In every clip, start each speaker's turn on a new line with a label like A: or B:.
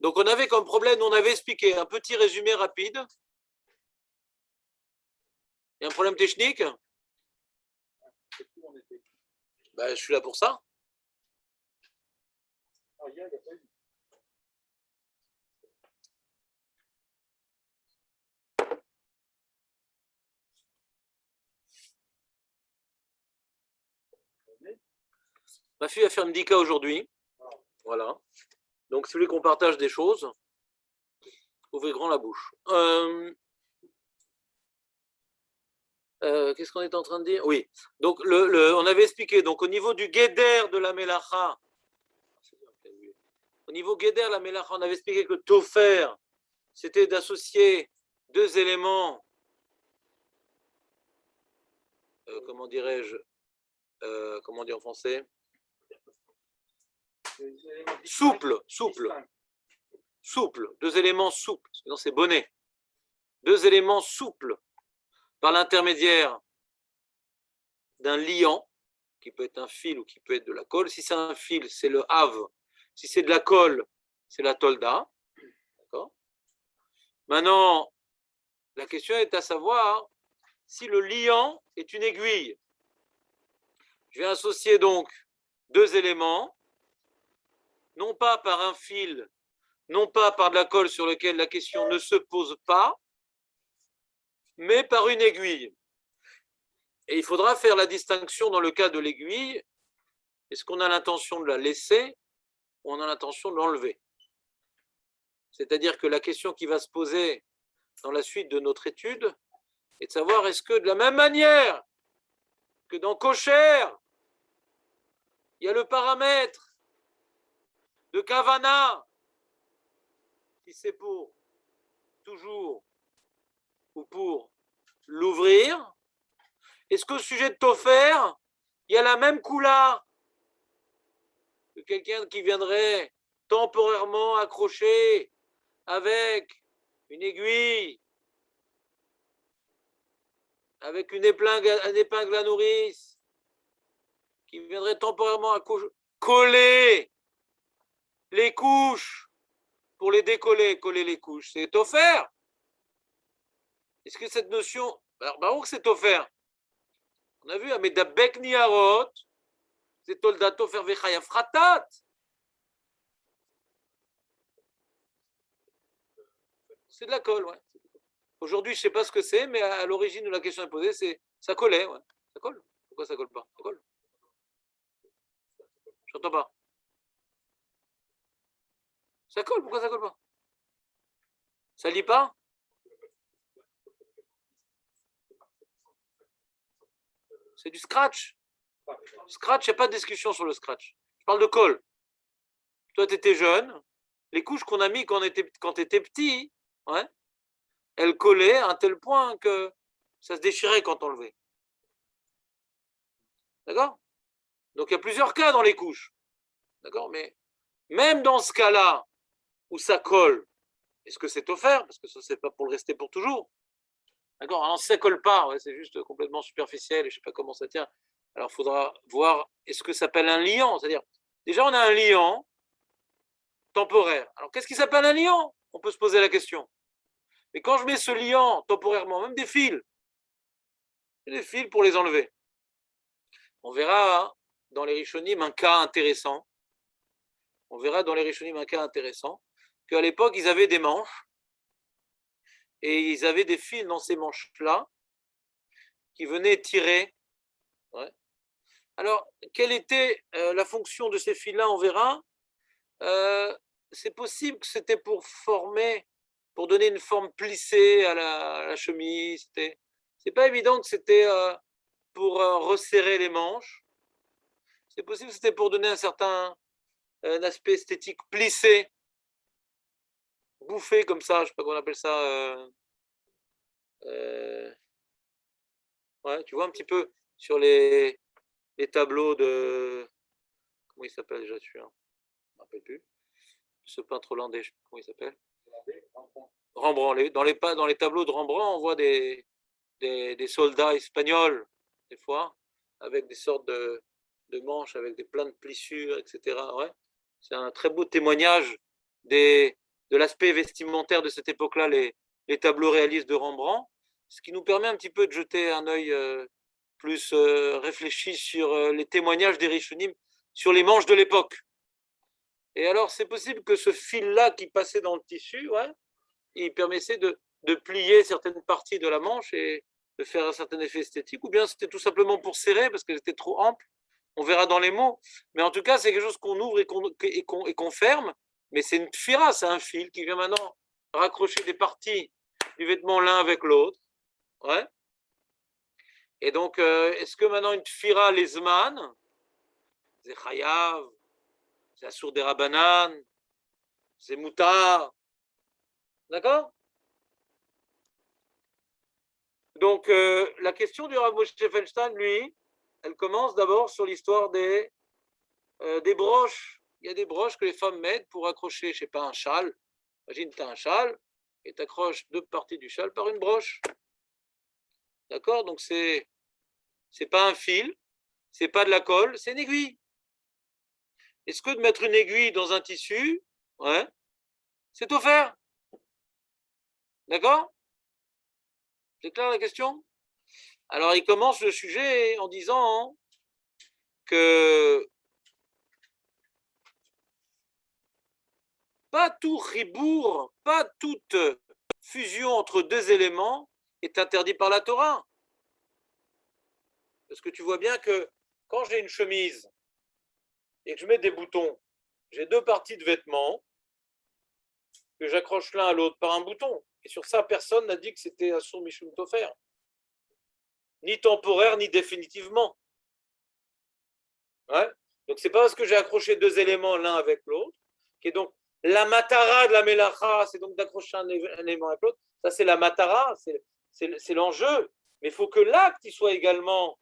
A: Donc, on avait comme problème, on avait expliqué un petit résumé rapide. Il y a un problème technique? Ben, je suis là pour ça. Ma fille va faire une dika aujourd'hui. Voilà. Donc, si vous voulez qu'on partage des choses, ouvrez grand la bouche. Qu'est-ce qu'on est en train de dire? Oui. Donc, on avait expliqué. Donc, au niveau du guéder de la Melacha, au niveau guéder la Melacha, on avait expliqué que Tofer, c'était d'associer deux éléments, comment dirais-je, comment dire en français? Souple, deux éléments souples, sinon c'est bonnet. Deux éléments souples par l'intermédiaire d'un liant, qui peut être un fil ou qui peut être de la colle. Si c'est un fil, c'est le have. Si c'est de la colle, c'est la tolda. D'accord? Maintenant, la question est à savoir si le liant est une aiguille. Je vais associer donc deux éléments, non pas par un fil, non pas par de la colle sur laquelle la question ne se pose pas, mais par une aiguille. Et il faudra faire la distinction dans le cas de l'aiguille. Est-ce qu'on a l'intention de la laisser ou on a l'intention de l'enlever? C'est-à-dire que la question qui va se poser dans la suite de notre étude est de savoir est-ce que de la même manière que dans Kosher, il y a le paramètre de Kavana, si c'est pour toujours ou pour l'ouvrir, est-ce qu'au sujet de Tofer, il y a la même coula que quelqu'un qui viendrait temporairement accrocher avec une aiguille, avec une épingle à nourrice, qui viendrait temporairement coller les couches pour les décoller, coller les couches, c'est offert. Est-ce que cette notion, alors Baruch c'est offert. On a vu à Medabek Niarot, c'est Toldat offert Vechaya Fratat. C'est de la colle, ouais. Aujourd'hui, je ne sais pas ce que c'est, mais à l'origine de la question est posée, c'est ça collait, ouais. Ça colle. Pourquoi ça colle pas? Ça colle. J'entends pas. Ça colle, pourquoi ça colle pas? Ça lit pas? C'est du scratch. Scratch, il n'y a pas de discussion sur le scratch. Je parle de colle. Toi, tu étais jeune. Les couches qu'on a mis quand tu étais petit, ouais, elles collaient à un tel point que ça se déchirait quand on levait. D'accord? Donc, il y a plusieurs cas dans les couches. D'accord? Mais même dans ce cas-là où ça colle, est-ce que c'est offert? Parce que ça, c'est pas pour le rester pour toujours. D'accord? Alors, si ça colle pas, ouais, c'est juste complètement superficiel et je sais pas comment ça tient. Alors, il faudra voir, est-ce que ça s'appelle un liant? C'est-à-dire, déjà, on a un liant temporaire. Alors, qu'est-ce qui s'appelle un liant? On peut se poser la question. Mais quand je mets ce liant temporairement, même des fils pour les enlever. On verra dans les Rishonim un cas intéressant. On verra dans les Rishonim un cas intéressant, qu'à l'époque, ils avaient des manches, et ils avaient des fils dans ces manches-là, qui venaient tirer. Ouais. Alors, quelle était la fonction de ces fils-là? On verra. C'est possible que c'était pour former, pour donner une forme plissée à la chemise. C'est pas évident que c'était pour resserrer les manches. C'est possible que c'était pour donner un certain aspect esthétique plissé, bouffé comme ça, je sais pas comment on appelle ça. Ouais, tu vois un petit peu sur les tableaux de... Comment il s'appelle déjà celui-là? Je ne me rappelle plus. Ce peintre hollandais, je ne sais pas comment il s'appelle. Rembrandt. Dans les tableaux de Rembrandt, on voit des soldats espagnols, des fois, avec des sortes de manches, avec plein de plissures, etc. Ouais. C'est un très beau témoignage des de l'aspect vestimentaire de cette époque-là, les tableaux réalistes de Rembrandt, ce qui nous permet un petit peu de jeter un œil plus réfléchi sur les témoignages des Rishonim sur les manches de l'époque. Et alors, c'est possible que ce fil-là qui passait dans le tissu, ouais, il permettait de plier certaines parties de la manche et de faire un certain effet esthétique, ou bien c'était tout simplement pour serrer parce qu'elle était trop ample. On verra dans les mots. Mais en tout cas, c'est quelque chose qu'on ouvre et qu'on ferme. Mais c'est une tfira, c'est un fil qui vient maintenant raccrocher des parties du vêtement l'un avec l'autre. Ouais. Et donc, est-ce que maintenant une tfira lesman, c'est chayav, c'est assour des rabanan, c'est moutar, d'accord? Donc, la question du Rav Moshe Feinstein, lui, elle commence d'abord sur l'histoire des broches. Il y a des broches que les femmes mettent pour accrocher, je ne sais pas, un châle. Imagine, tu as un châle et tu accroches deux parties du châle par une broche. D'accord? Donc, c'est pas un fil, c'est pas de la colle, c'est une aiguille. Est-ce que de mettre une aiguille dans un tissu, ouais, c'est offert? D'accord? C'est clair la question? Alors, il commence le sujet en disant que pas tout ribour, pas toute fusion entre deux éléments est interdit par la Torah. Parce que tu vois bien que quand j'ai une chemise et que je mets des boutons, j'ai deux parties de vêtements que j'accroche l'un à l'autre par un bouton. Et sur ça, personne n'a dit que c'était un sourd Mishum Tofer. Ni temporaire, ni définitivement. Ouais. Donc, c'est pas parce que j'ai accroché deux éléments l'un avec l'autre, qui est donc la matara de la melacha, c'est donc d'accrocher un élément avec l'autre. Ça, c'est la matara, c'est l'enjeu. Mais il faut que l'acte il soit également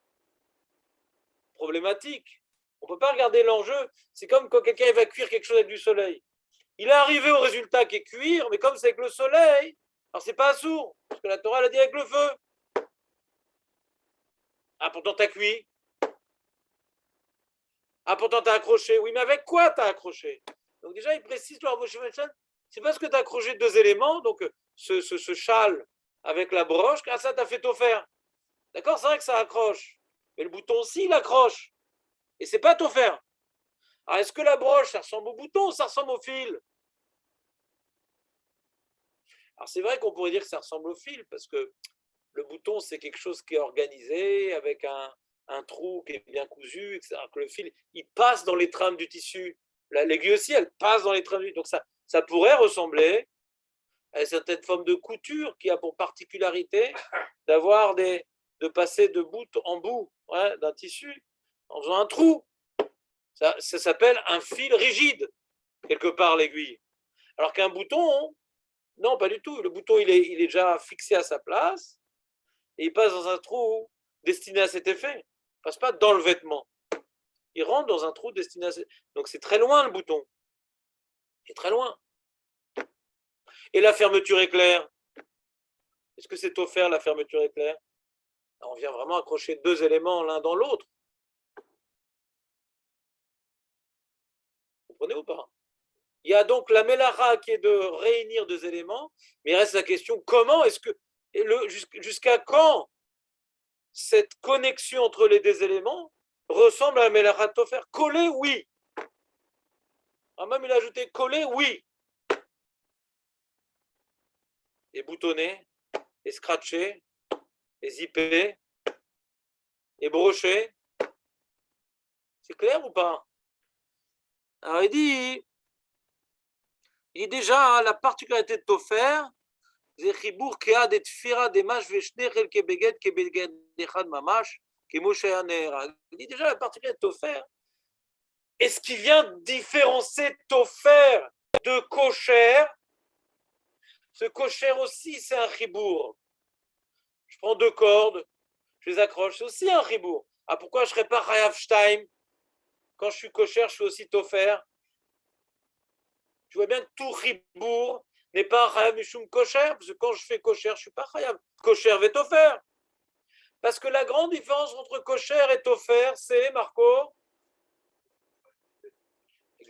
A: problématique. On ne peut pas regarder l'enjeu. C'est comme quand quelqu'un va cuire quelque chose avec du soleil. Il est arrivé au résultat qui est cuire, mais comme c'est avec le soleil, alors c'est pas assourd, parce que la Torah l'a dit avec le feu. Ah, pourtant t'as cuit. Ah, pourtant t'as accroché. Oui, mais avec quoi t'as accroché? Donc déjà, il précise, c'est parce que t'as accroché deux éléments, donc ce châle avec la broche, ah, ça t'as fait tout faire. D'accord, c'est vrai que ça accroche. Mais le bouton aussi, il accroche. Et c'est pas tout faire. Alors, est-ce que la broche, ça ressemble au bouton ou ça ressemble au fil? Alors, c'est vrai qu'on pourrait dire que ça ressemble au fil, parce que le bouton, c'est quelque chose qui est organisé, avec un trou qui est bien cousu, etc. Que le fil, il passe dans les trames du tissu. L'aiguille aussi, elle passe dans les trames du tissu. Donc, ça pourrait ressembler à une certaine forme de couture qui a pour particularité de passer de bout en bout, ouais, d'un tissu en faisant un trou. Ça s'appelle un fil rigide, quelque part, l'aiguille. Alors qu'un bouton, non, pas du tout. Le bouton, il est déjà fixé à sa place et il passe dans un trou destiné à cet effet. Il ne passe pas dans le vêtement. Il rentre dans un trou destiné à cet effet. Donc c'est très loin le bouton. Il est très loin. Et la fermeture éclair. Est-ce que c'est offert la fermeture éclair? On vient vraiment accrocher deux éléments l'un dans l'autre. Vous comprenez ou pas? Il y a donc la mélara qui est de réunir deux éléments, mais il reste la question comment est-ce que, jusqu'à quand cette connexion entre les deux éléments ressemble à la mélara de Tofer? Coller, oui. Ah, même il a ajouté coller, oui. Et boutonner, et scratcher, et zipper, et brocher. C'est clair ou pas? Alors il dit déjà la particularité de Tofer, זה חיבור כעד את תפירה דמש ושני חלקי בגד כבגד אחד ממש, כמו שהיה נהרג. Il dit déjà la particularité de Tofer. Et ce qui vient différencier Tofer de Kosher, ce Kosher aussi c'est un chibour. Je prends deux cordes, je les accroche, c'est aussi un chibour. Ah, pourquoi je ne serais pas Chayav Shtaim? Quand je suis Kosher, je suis aussi Tofer. Tu vois bien que tout chibour n'est pas Chayav Mishum Kosher, parce que quand je fais Kosher, je ne suis pas Chayav. Kosher va Tofer. Parce que la grande différence entre Kosher et Tofer, c'est, Marco,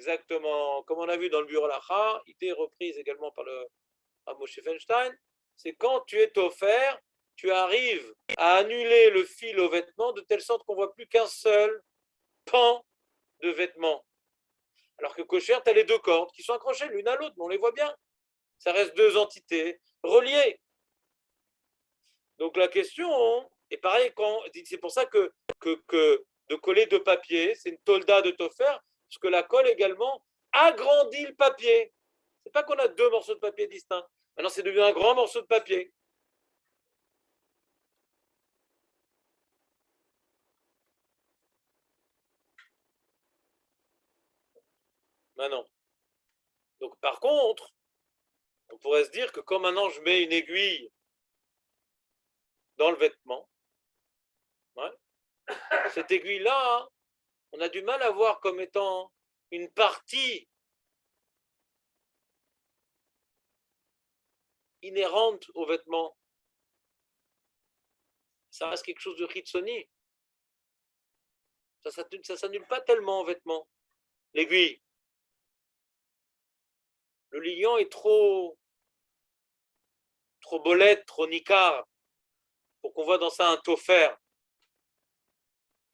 A: exactement, comme on a vu dans le Biur Halacha, idée reprise également par le Moshe Feinstein, c'est quand tu es offert, tu arrives à annuler le fil au vêtement de telle sorte qu'on ne voit plus qu'un seul pan de vêtement. Alors que kosher, tu as les deux cordes qui sont accrochées l'une à l'autre, mais on les voit bien. Ça reste deux entités reliées. Donc la question est pareil, c'est pour ça que de coller deux papiers, c'est une tolda de Tofer, parce que la colle également agrandit le papier. C'est pas qu'on a deux morceaux de papier distincts. Maintenant, c'est devenu un grand morceau de papier. Maintenant. Donc, par contre, on pourrait se dire que quand maintenant je mets une aiguille dans le vêtement, ouais, cette aiguille-là, hein, on a du mal à voir comme étant une partie inhérente au vêtement. Ça reste quelque chose de Hitsoni. Ça ne s'annule pas tellement au vêtement. L'aiguille. Le liant est trop bolette, trop nicard, pour qu'on voit dans ça un tofer,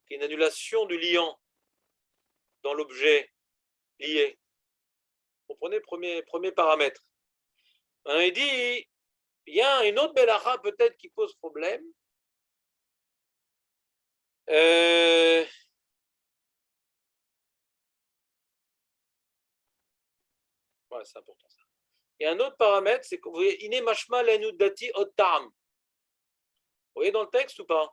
A: qui est une annulation du liant dans l'objet lié. Vous comprenez, premier paramètre. Maintenant, il dit, il y a une autre belacha peut-être qui pose problème. Ouais, c'est important ça. Il y a un autre paramètre, c'est que vous voyez, iné mashma lenudati otam. Vous voyez dans le texte ou pas?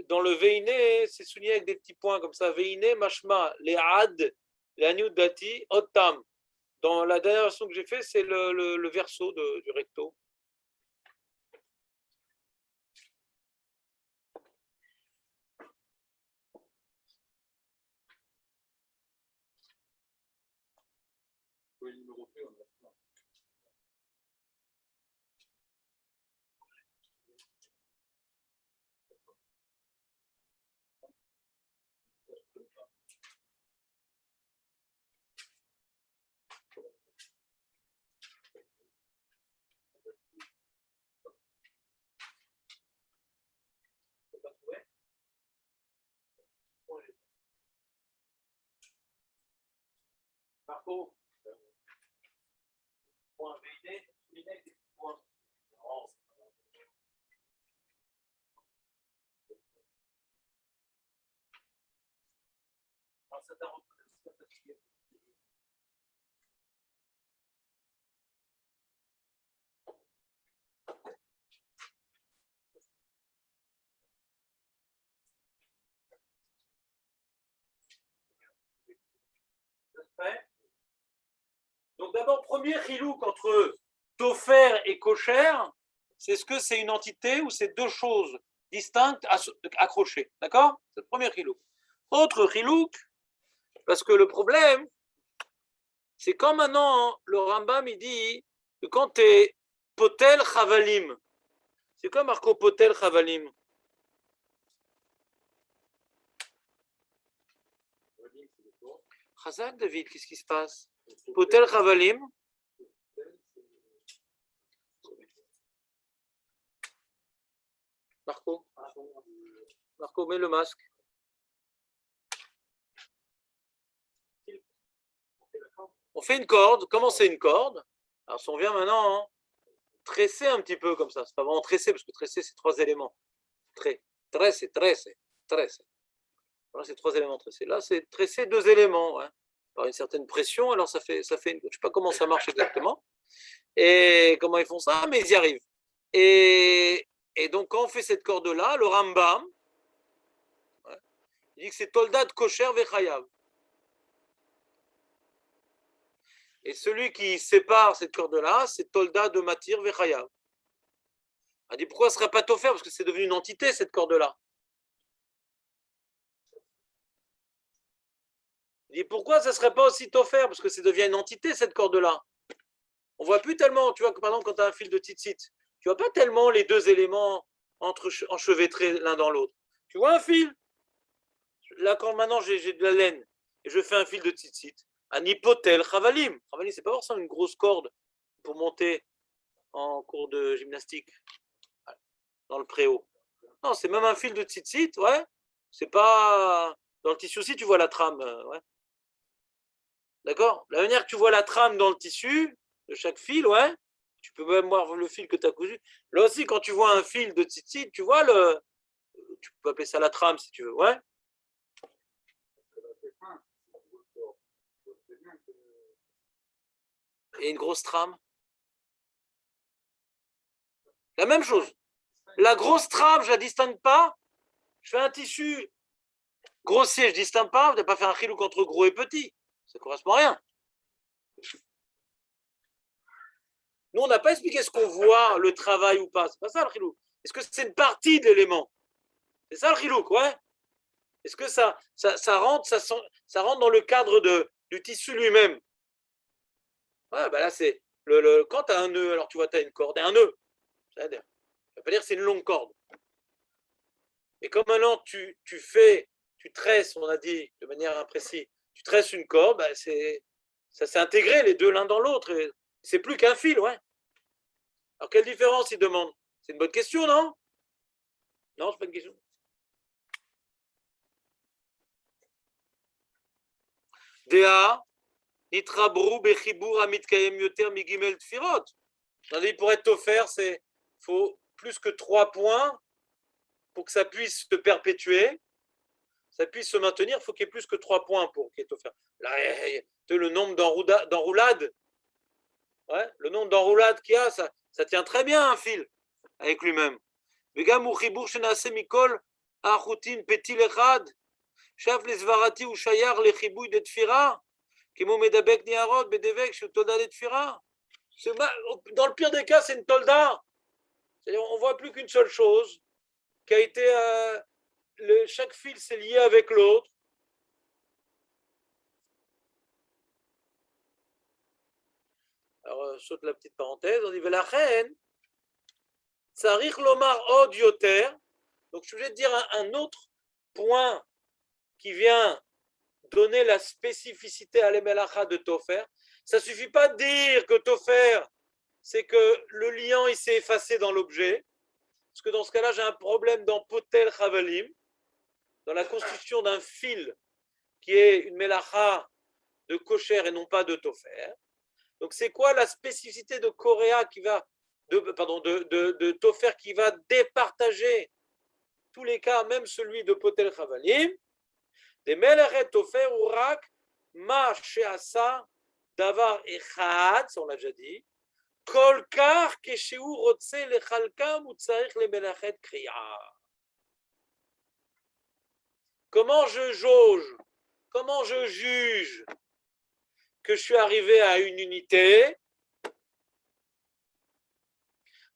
A: Dans le veiné, c'est souligné avec des petits points comme ça. Veiné mashma le'ad lenudati otam. Dans la dernière version que j'ai fait, c'est le verso du recto. Marco, point veiné, souligné avec des points. Donc d'abord, premier chilouk entre tofer et kosher, c'est ce que c'est une entité ou c'est deux choses distinctes accrochées. D'accord? C'est le premier chilouk. Autre chilouk, parce que le problème, c'est quand maintenant le Rambam il dit que quand tu es potel chavalim, c'est quoi Marco potel chavalim? Chazak David, qu'est-ce qui se passe? Potel chavalim. Marco, mets le masque. On fait une corde. Comment c'est une corde? Alors, si on vient maintenant tresser un petit peu comme ça, c'est pas vraiment tresser, parce que tresser, c'est trois éléments. Tresser. Voilà, c'est trois éléments tressés. Là, c'est tresser deux éléments, hein, par une certaine pression. Alors, ça fait une... Je ne sais pas comment ça marche exactement, et comment ils font ça, mais ils y arrivent. Et donc, quand on fait cette corde-là, le Rambam, ouais, il dit que c'est Toldat Kosher Vechayav. Et celui qui sépare cette corde-là, c'est Tolda de Matir Vechayav. On dit pourquoi ce ne serait pas Tofer? Parce que c'est devenu une entité, cette corde-là. Il dit pourquoi ça ne serait pas aussi Tofer? Parce que ça devient une entité, cette corde-là. On ne voit plus tellement, tu vois, que par exemple, quand tu as un fil de tzitzit, tu ne vois pas tellement les deux éléments enchevêtrés l'un dans l'autre. Tu vois un fil? Là, quand maintenant j'ai de la laine, et je fais un fil de tzitzit. Un hypothèle chavalim. Chavalim, c'est pas forcément une grosse corde pour monter en cours de gymnastique dans le préau. Non, c'est même un fil de tzitzit, ouais. C'est pas. Dans le tissu aussi, tu vois la trame, ouais. D'accord? La manière que tu vois la trame dans le tissu, de chaque fil, ouais. Tu peux même voir le fil que tu as cousu. Là aussi, quand tu vois un fil de tzitzit, tu vois le. Tu peux appeler ça la trame si tu veux, ouais. Et une grosse trame. La même chose. La grosse trame, je la distingue pas. Je fais un tissu grossier, je distingue pas. Je ne vais pas faire un chilouk entre gros et petit. Ça ne correspond à rien. Nous, on n'a pas expliqué ce qu'on voit, le travail ou pas. C'est pas ça le chilouk. Est-ce que c'est une partie de l'élément? C'est ça le chilouk, ouais. Est-ce que ça rentre dans le cadre du tissu lui-même? Ouais, bah là, c'est quand tu as un nœud, alors tu vois, tu as une corde et un nœud. Ça veut pas dire que c'est une longue corde. Et comme maintenant tu tresses, on a dit de manière imprécise, tu tresses une corde, bah ça s'est intégré les deux l'un dans l'autre. C'est plus qu'un fil, ouais. Alors quelle différence il demande? C'est une bonne question, non? Non, c'est pas une question. Dea, nitrabru bechibur amitkayem yoter migimel tfirot. Pour être offert, c'est faut plus que 3 points pour que ça puisse se perpétuer, ça puisse se maintenir. Il faut qu'il y ait plus que 3 points pour qu'il est offert. Là, le nombre d'enroulades, ouais, le nombre d'enroulades qu'il y a, ça tient très bien un fil avec lui-même. וגם הוא חיבור שנעשה מכל החוטים פתיל אחד, שף לסברתי הוא שייך לחיבוי דתפירה, כמו מדבק ניירות בדבק שהוא תולדה דתפירה. Dans le pire des cas, c'est une tolda. C'est-à-dire, on ne voit plus qu'une seule chose, qui a été. Chaque fil s'est lié avec l'autre. Alors, saute la petite parenthèse, on dit Velachen, Tsarich Lomar Od Yoter. Donc, je suis obligé de dire un autre point qui vient donner la spécificité à l'Emelacha de Tofer. Ça ne suffit pas de dire que Tofer, c'est que le liant il s'est effacé dans l'objet, parce que dans ce cas-là, j'ai un problème dans Potel Chavalim, dans la constitution d'un fil qui est une Melacha de Kocher et non pas de Tofer. Donc, c'est quoi la spécificité de Korea qui va, de Tofer qui va départager tous les cas, même celui de Potel Chavalim? Des Melachet Tofer Urak Ma Sheasa Davar Echad, on l'a déjà dit. Kol Kar Keshehu Rotse Lechalkam ou Tsarich Le Melachet Kriya. Comment je jauge, comment je juge que je suis arrivé à une unité?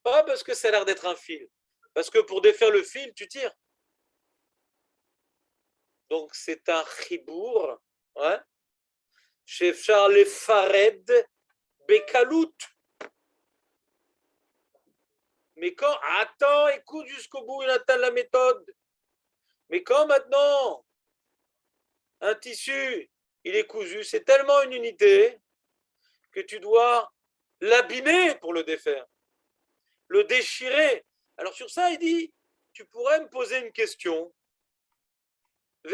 A: Pas parce que ça a l'air d'être un fil, parce que pour défaire le fil, tu tires. Donc c'est un chibour, ouais. Shefchar le fared bekalout. Mais quand, attends, écoute jusqu'au bout, il atteint la méthode. Mais quand maintenant un tissu, il est cousu, c'est tellement une unité que tu dois l'abîmer pour le défaire, le déchirer. Alors sur ça, il dit, tu pourrais me poser une question. Tu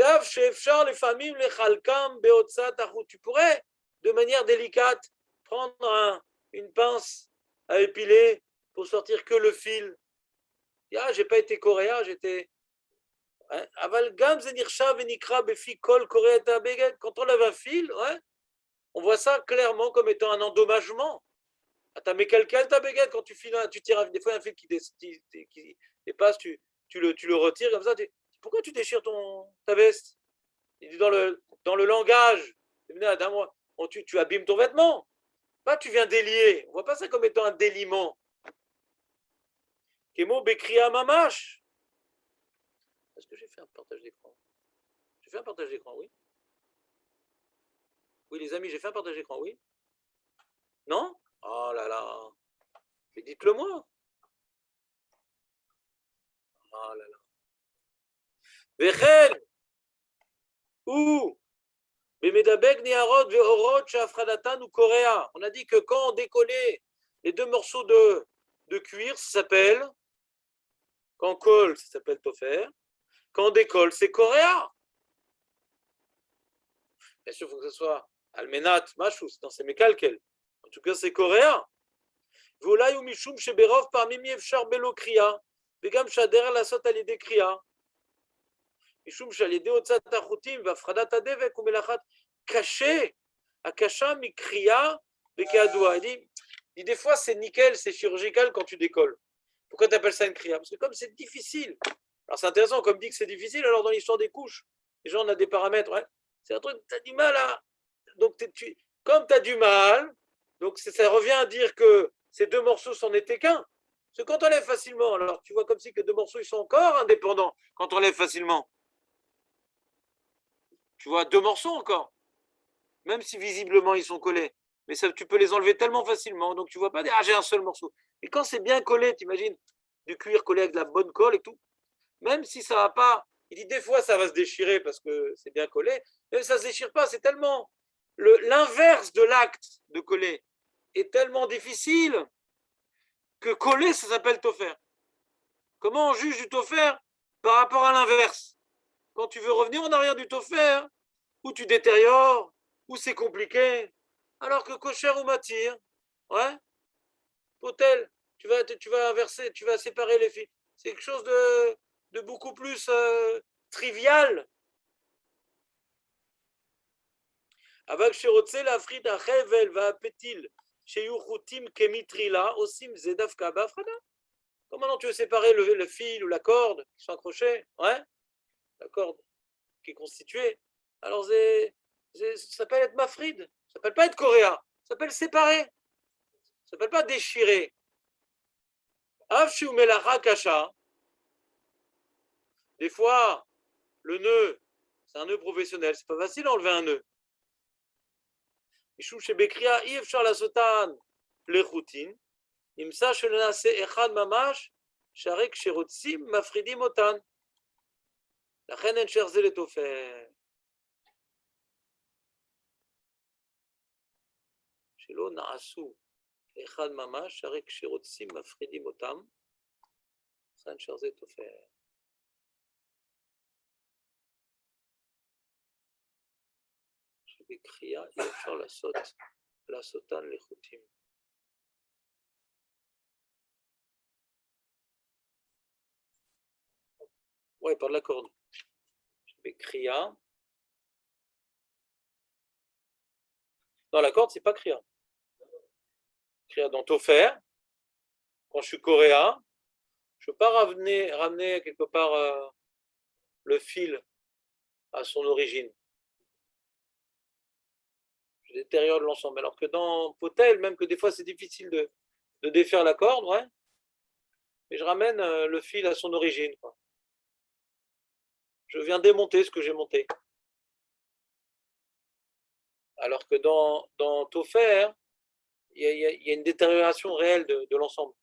A: pourrais, de manière délicate, prendre une pince à épiler pour sortir que le fil. Ah, j'ai pas été coréen, j'étais. Quand on lève un fil, ouais, on voit ça clairement comme étant un endommagement. Ah, t'as mis quelqu'un ta baguette quand tu tires des fois un fil qui dépasse, tu le retires comme ça. Pourquoi tu déchires ta veste? Il dit dans le langage, tu abîmes ton vêtement. Pas tu viens délier. On voit pas ça comme étant un déliement. Kemo Bekria Mamash. Est-ce que j'ai fait un partage d'écran? J'ai fait un partage d'écran, oui. Oui, les amis, j'ai fait un partage d'écran, oui. Non? Oh là là. Mais dites-le moi. Oh là là. Vechel ou On a dit que quand on décollait les deux morceaux de cuir, ça s'appelle, quand on colle, ça s'appelle tofer. Quand on décolle, c'est korea. Bien sûr, il faut que ce soit almenat, machou, sinon c'est mekalkel. En tout cas, c'est korea. ואולי הוא משום שברוב פעמים אי אפשר בלא קריאה, וגם שהדרך לעשות על ידי קריאה. משום שעל ידי הוצאת החוטים והפחדת הדבק ומלאכת קשה, הקשה מקריאה וכידוע. Il dit des fois c'est nickel, c'est chirurgical quand tu décolles. Pourquoi tu appelles ça une kriya? Parce que comme c'est difficile. Alors c'est intéressant, comme dit que c'est difficile, alors dans l'histoire des couches, les gens on a des paramètres, ouais. C'est un truc, tu as du mal à... Donc comme tu as du mal, donc ça revient à dire que ces deux morceaux c'en étaient qu'un. Parce que quand on lève facilement, alors tu vois comme si que deux morceaux ils sont encore indépendants quand on lève facilement. Tu vois, deux morceaux encore, même si visiblement ils sont collés. Mais ça, tu peux les enlever tellement facilement, donc tu vois pas, ah j'ai un seul morceau. Et quand c'est bien collé, t'imagines, du cuir collé avec de la bonne colle et tout, même si ça va pas, il dit des fois ça va se déchirer parce que c'est bien collé, mais ça se déchire pas, c'est tellement, l'inverse de l'acte de coller est tellement difficile que coller, ça s'appelle tofer. Comment on juge du tofer par rapport à l'inverse? Quand tu veux revenir en arrière du tofer, ou tu détériores, ou c'est compliqué, alors que kosher ou matir, ouais, potel, tu vas inverser, tu vas séparer les filles. C'est quelque chose de beaucoup plus trivial. Avec שרוצה להפריד החבל והפתיל שיהיו חוטים כמטרילה, עושים זה דווקא בהפרדה. Comment tu veux séparer le fil ou la corde qui sont accrochés, ouais, la corde qui est constituée. Alors ça s'appelle être mafrid, ça s'appelle pas être coréen, ça s'appelle séparer, ça s'appelle pas déchirer. Des fois, le nœud, c'est un nœud professionnel, c'est pas facile d'enlever un nœud. משום שבקריאה אי אפשר לעשותן לחוטין, נמצא שלא נעשה אחד ממש, שהרי כשרוצים מפרידים אותן. לכן אין שייך זה לתופר. שלא נעשו אחד ממש, שהרי כשרוצים מפרידים אותם, לכן אין שייך זה לתופר. שבקריאה אי אפשר לעשותן לחוטים. Ouais, par la corde. Kriya. Non, la corde, c'est pas Kriya. Kriya dans Tofer, quand je suis coréen, je ne peux pas ramener quelque part le fil à son origine. Je détériore l'ensemble. Alors que dans Potel, même que des fois c'est difficile de défaire la corde, ouais, mais je ramène le fil à son origine, quoi. Je viens démonter ce que j'ai monté. Alors que dans Tofer, il y a une détérioration réelle de l'ensemble.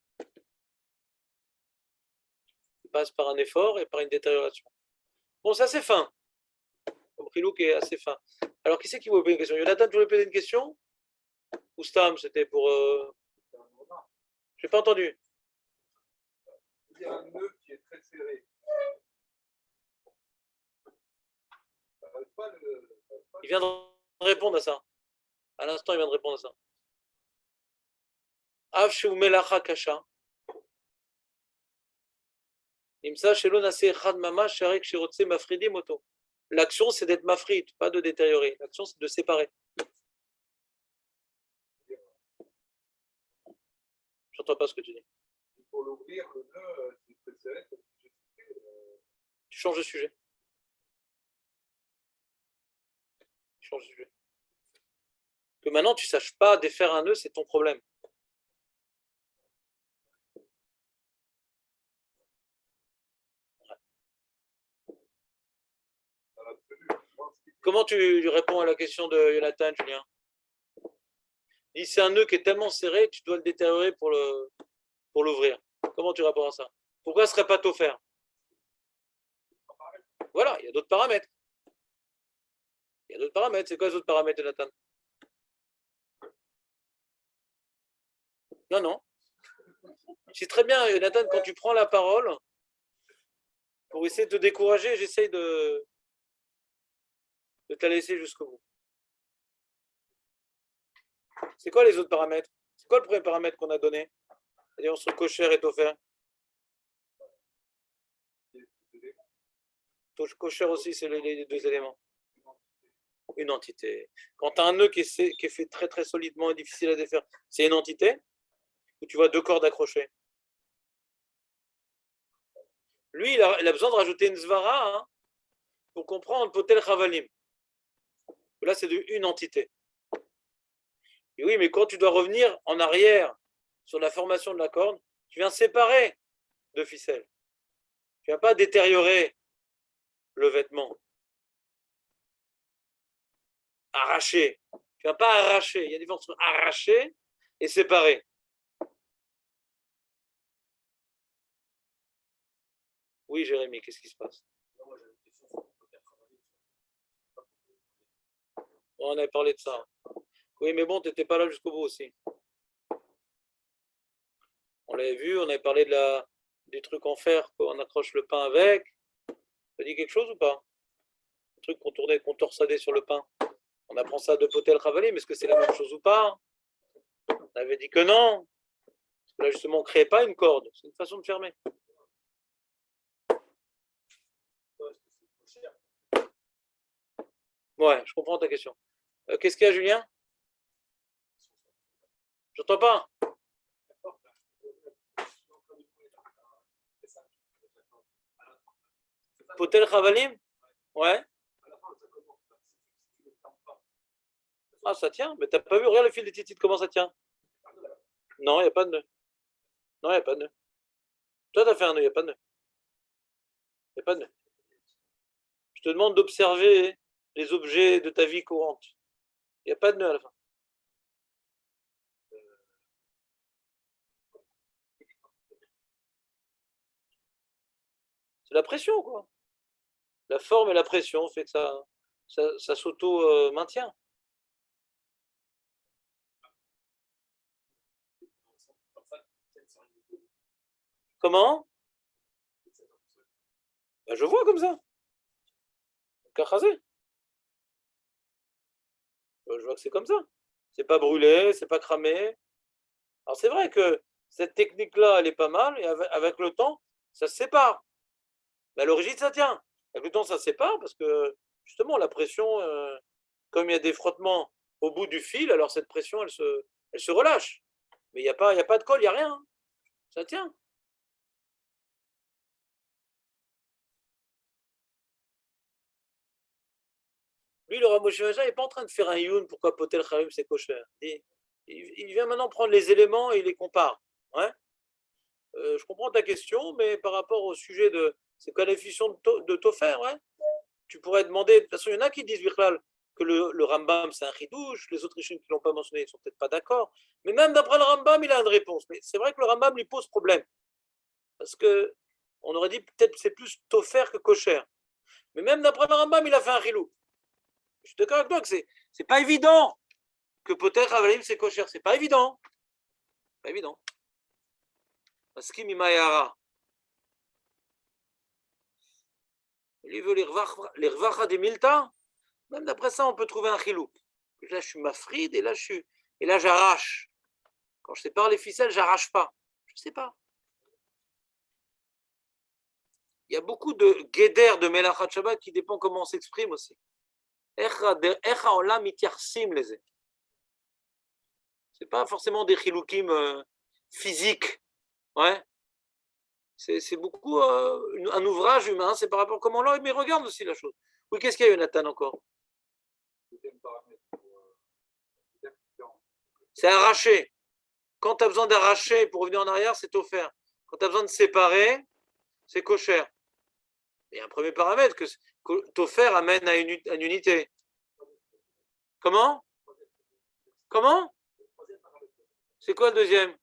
A: Il passe par un effort et par une détérioration. Bon, c'est assez fin. Comme Khilouk est assez fin. Alors, qui c'est qui voulait poser une question? Jonathan, tu voulais poser une question? Ou Stam, c'était pour... Je n'ai pas entendu.
B: Il y a un nœud qui est très serré.
A: Il vient de répondre à ça. À l'instant, il vient de répondre à ça. Av shu melacha kasha. Imsa shelo nase echad mamash sharek shirotse mafridim oto. L'action, c'est d'être mafrid, pas de détériorer. L'action, c'est de séparer. J'entends pas ce que tu dis.
B: Pour l'ouvrir, le nœud, c'est très serré.
A: Tu changes de sujet. Change de sujet. Que maintenant tu ne saches pas défaire un nœud, c'est ton problème. Comment tu réponds à la question de Jonathan, Julien? Il dit c'est un nœud qui est tellement serré, tu dois le détériorer pour l'ouvrir. Comment tu réponds à ça? Pourquoi ce ne serait pas tout faire? Voilà, il y a d'autres paramètres. Il a d'autres paramètres. C'est quoi les autres paramètres, Jonathan? Non, non. C'est très bien, Jonathan, quand tu prends la parole, pour essayer de te décourager, j'essaye de te la laisser jusqu'au bout. C'est quoi les autres paramètres? C'est quoi le premier paramètre qu'on a donné? C'est-à-dire entre kosher et tofer. Kosher aussi, c'est les deux éléments. Une entité. Quand tu as un nœud qui est fait très très solidement et difficile à défaire, c'est une entité ou tu vois deux cordes accrochées? Lui, il a besoin de rajouter une zvara hein, pour comprendre potel chavalim. Là, c'est une entité. Et oui, mais quand tu dois revenir en arrière sur la formation de la corde, tu viens séparer deux ficelles. Tu ne viens pas détériorer le vêtement. Arracher. Tu ne viens pas arracher. Il y a une différence entre arracher et séparer. Oui, Jérémy, qu'est-ce qui se passe? On avait parlé de ça. Oui, mais bon, tu n'étais pas là jusqu'au bout aussi. On l'avait vu, on avait parlé des trucs en fer qu'on accroche le pain avec. Ça dit quelque chose ou pas? Le truc qu'on torsadait sur le pain. On apprend ça de Potel Chavalim, est-ce que c'est la même chose ou pas? On avait dit que non. Parce que là, justement, on ne crée pas une corde. C'est une façon de fermer. Ouais, je comprends ta question. Qu'est-ce qu'il y a, Julien? J'entends pas. Potel Chavalim? Ouais. Ah, ça tient. Mais t'as pas vu, regarde le fil des titites, comment ça tient? Non, il n'y a pas de nœud. Non, il n'y a pas de nœud. Toi, tu as fait un nœud, il n'y a pas de nœud. Il n'y a pas de nœud. Je te demande d'observer les objets de ta vie courante. Il n'y a pas de nœud à la fin. C'est la pression, quoi. La forme et la pression fait que ça s'auto-maintient. Comment? Ben, je vois comme ça. Kachazé. Je vois que c'est comme ça. C'est pas brûlé, c'est pas cramé. Alors c'est vrai que cette technique-là, elle est pas mal, et avec le temps, ça se sépare. Mais à l'origine, ça tient. Avec le temps, ça se sépare parce que justement, la pression, comme il y a des frottements au bout du fil, alors cette pression, elle se relâche. Mais il n'y a pas de colle, il n'y a rien. Ça tient. Lui, le Ramosh Vaja n'est pas en train de faire un youn, pourquoi Potel Chalim c'est kosher. Il vient maintenant prendre les éléments et il les compare. Ouais. Je comprends ta question, mais par rapport au sujet de ces qualifications de Tofer, ouais, tu pourrais demander. De toute façon, il y en a qui disent que le Rambam c'est un chidouche, les autres Rishonim qui ne l'ont pas mentionné ne sont peut-être pas d'accord. Mais même d'après le Rambam, il a une réponse. Mais c'est vrai que le Rambam lui pose problème. Parce que on aurait dit peut-être que c'est plus Tofer que kosher. Mais même d'après le Rambam, il a fait un chilou. Je suis d'accord avec toi que c'est pas évident que peut-être Avalim c'est kosher. C'est pas évident. Pas évident. Parce qu'il m'ayara. Il veut les rvacha des milta. Même d'après ça, on peut trouver un chilou. Là, je suis mafride et là, j'arrache. Quand je sépare les ficelles, j'arrache pas. Je sais pas. Il y a beaucoup de guédères de Melachat Shabbat qui dépend comment on s'exprime aussi. C'est pas forcément des chiloukim physiques. Ouais. C'est beaucoup un ouvrage humain. C'est par rapport à comment l'homme regarde aussi la chose. Oui, qu'est-ce qu'il y a, Jonathan, encore? C'est arracher. Quand tu as besoin d'arracher pour revenir en arrière, c'est offert. Quand tu as besoin de séparer, c'est kosher. Il y a un premier paramètre que Tofer amène à une unité. Comment? Comment? C'est quoi le deuxième?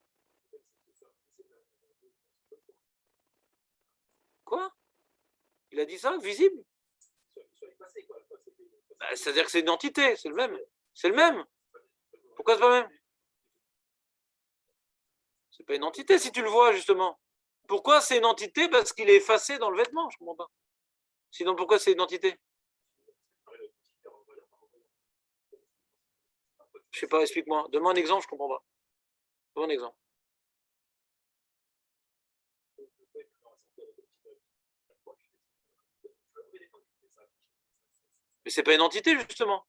A: Quoi? Il a dit ça? Visible? C'est-à-dire que c'est une entité, c'est le même. C'est le même. Pourquoi c'est pas le même? C'est pas une entité si tu le vois, justement. Pourquoi c'est une entité? Parce qu'il est effacé dans le vêtement, je comprends pas. Sinon, pourquoi c'est une entité? Je sais pas, explique-moi. Donne-moi un exemple, je comprends pas. Donne-moi un exemple. Mais c'est pas une entité, justement.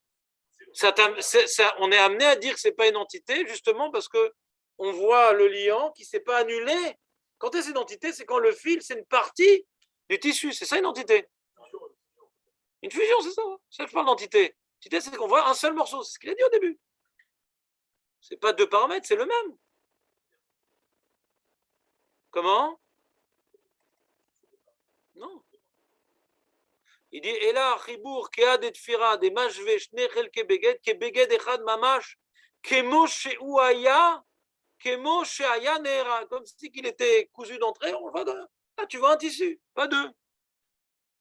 A: On est amené à dire que c'est pas une entité, justement, parce que on voit le liant qui s'est pas annulé. Quand est-ce une entité? C'est quand le fil, c'est une partie du tissu. C'est ça une entité. Une fusion, c'est ça. Ça, je parle d'entité. L'entité, c'est qu'on voit un seul morceau. C'est ce qu'il a dit au début. C'est pas deux paramètres, c'est le même. Comment? Non. Il dit, et là, Chibour, Kead et Tfira, des Mashve, Shnechel, Kebeged, Kebeged, Echad, Mamash, Kemo, Sheuaya, Kemo, Sheaya, Nera. Comme si qu'il était cousu d'entrée, on va dans. Ah, tu vois un tissu, pas deux.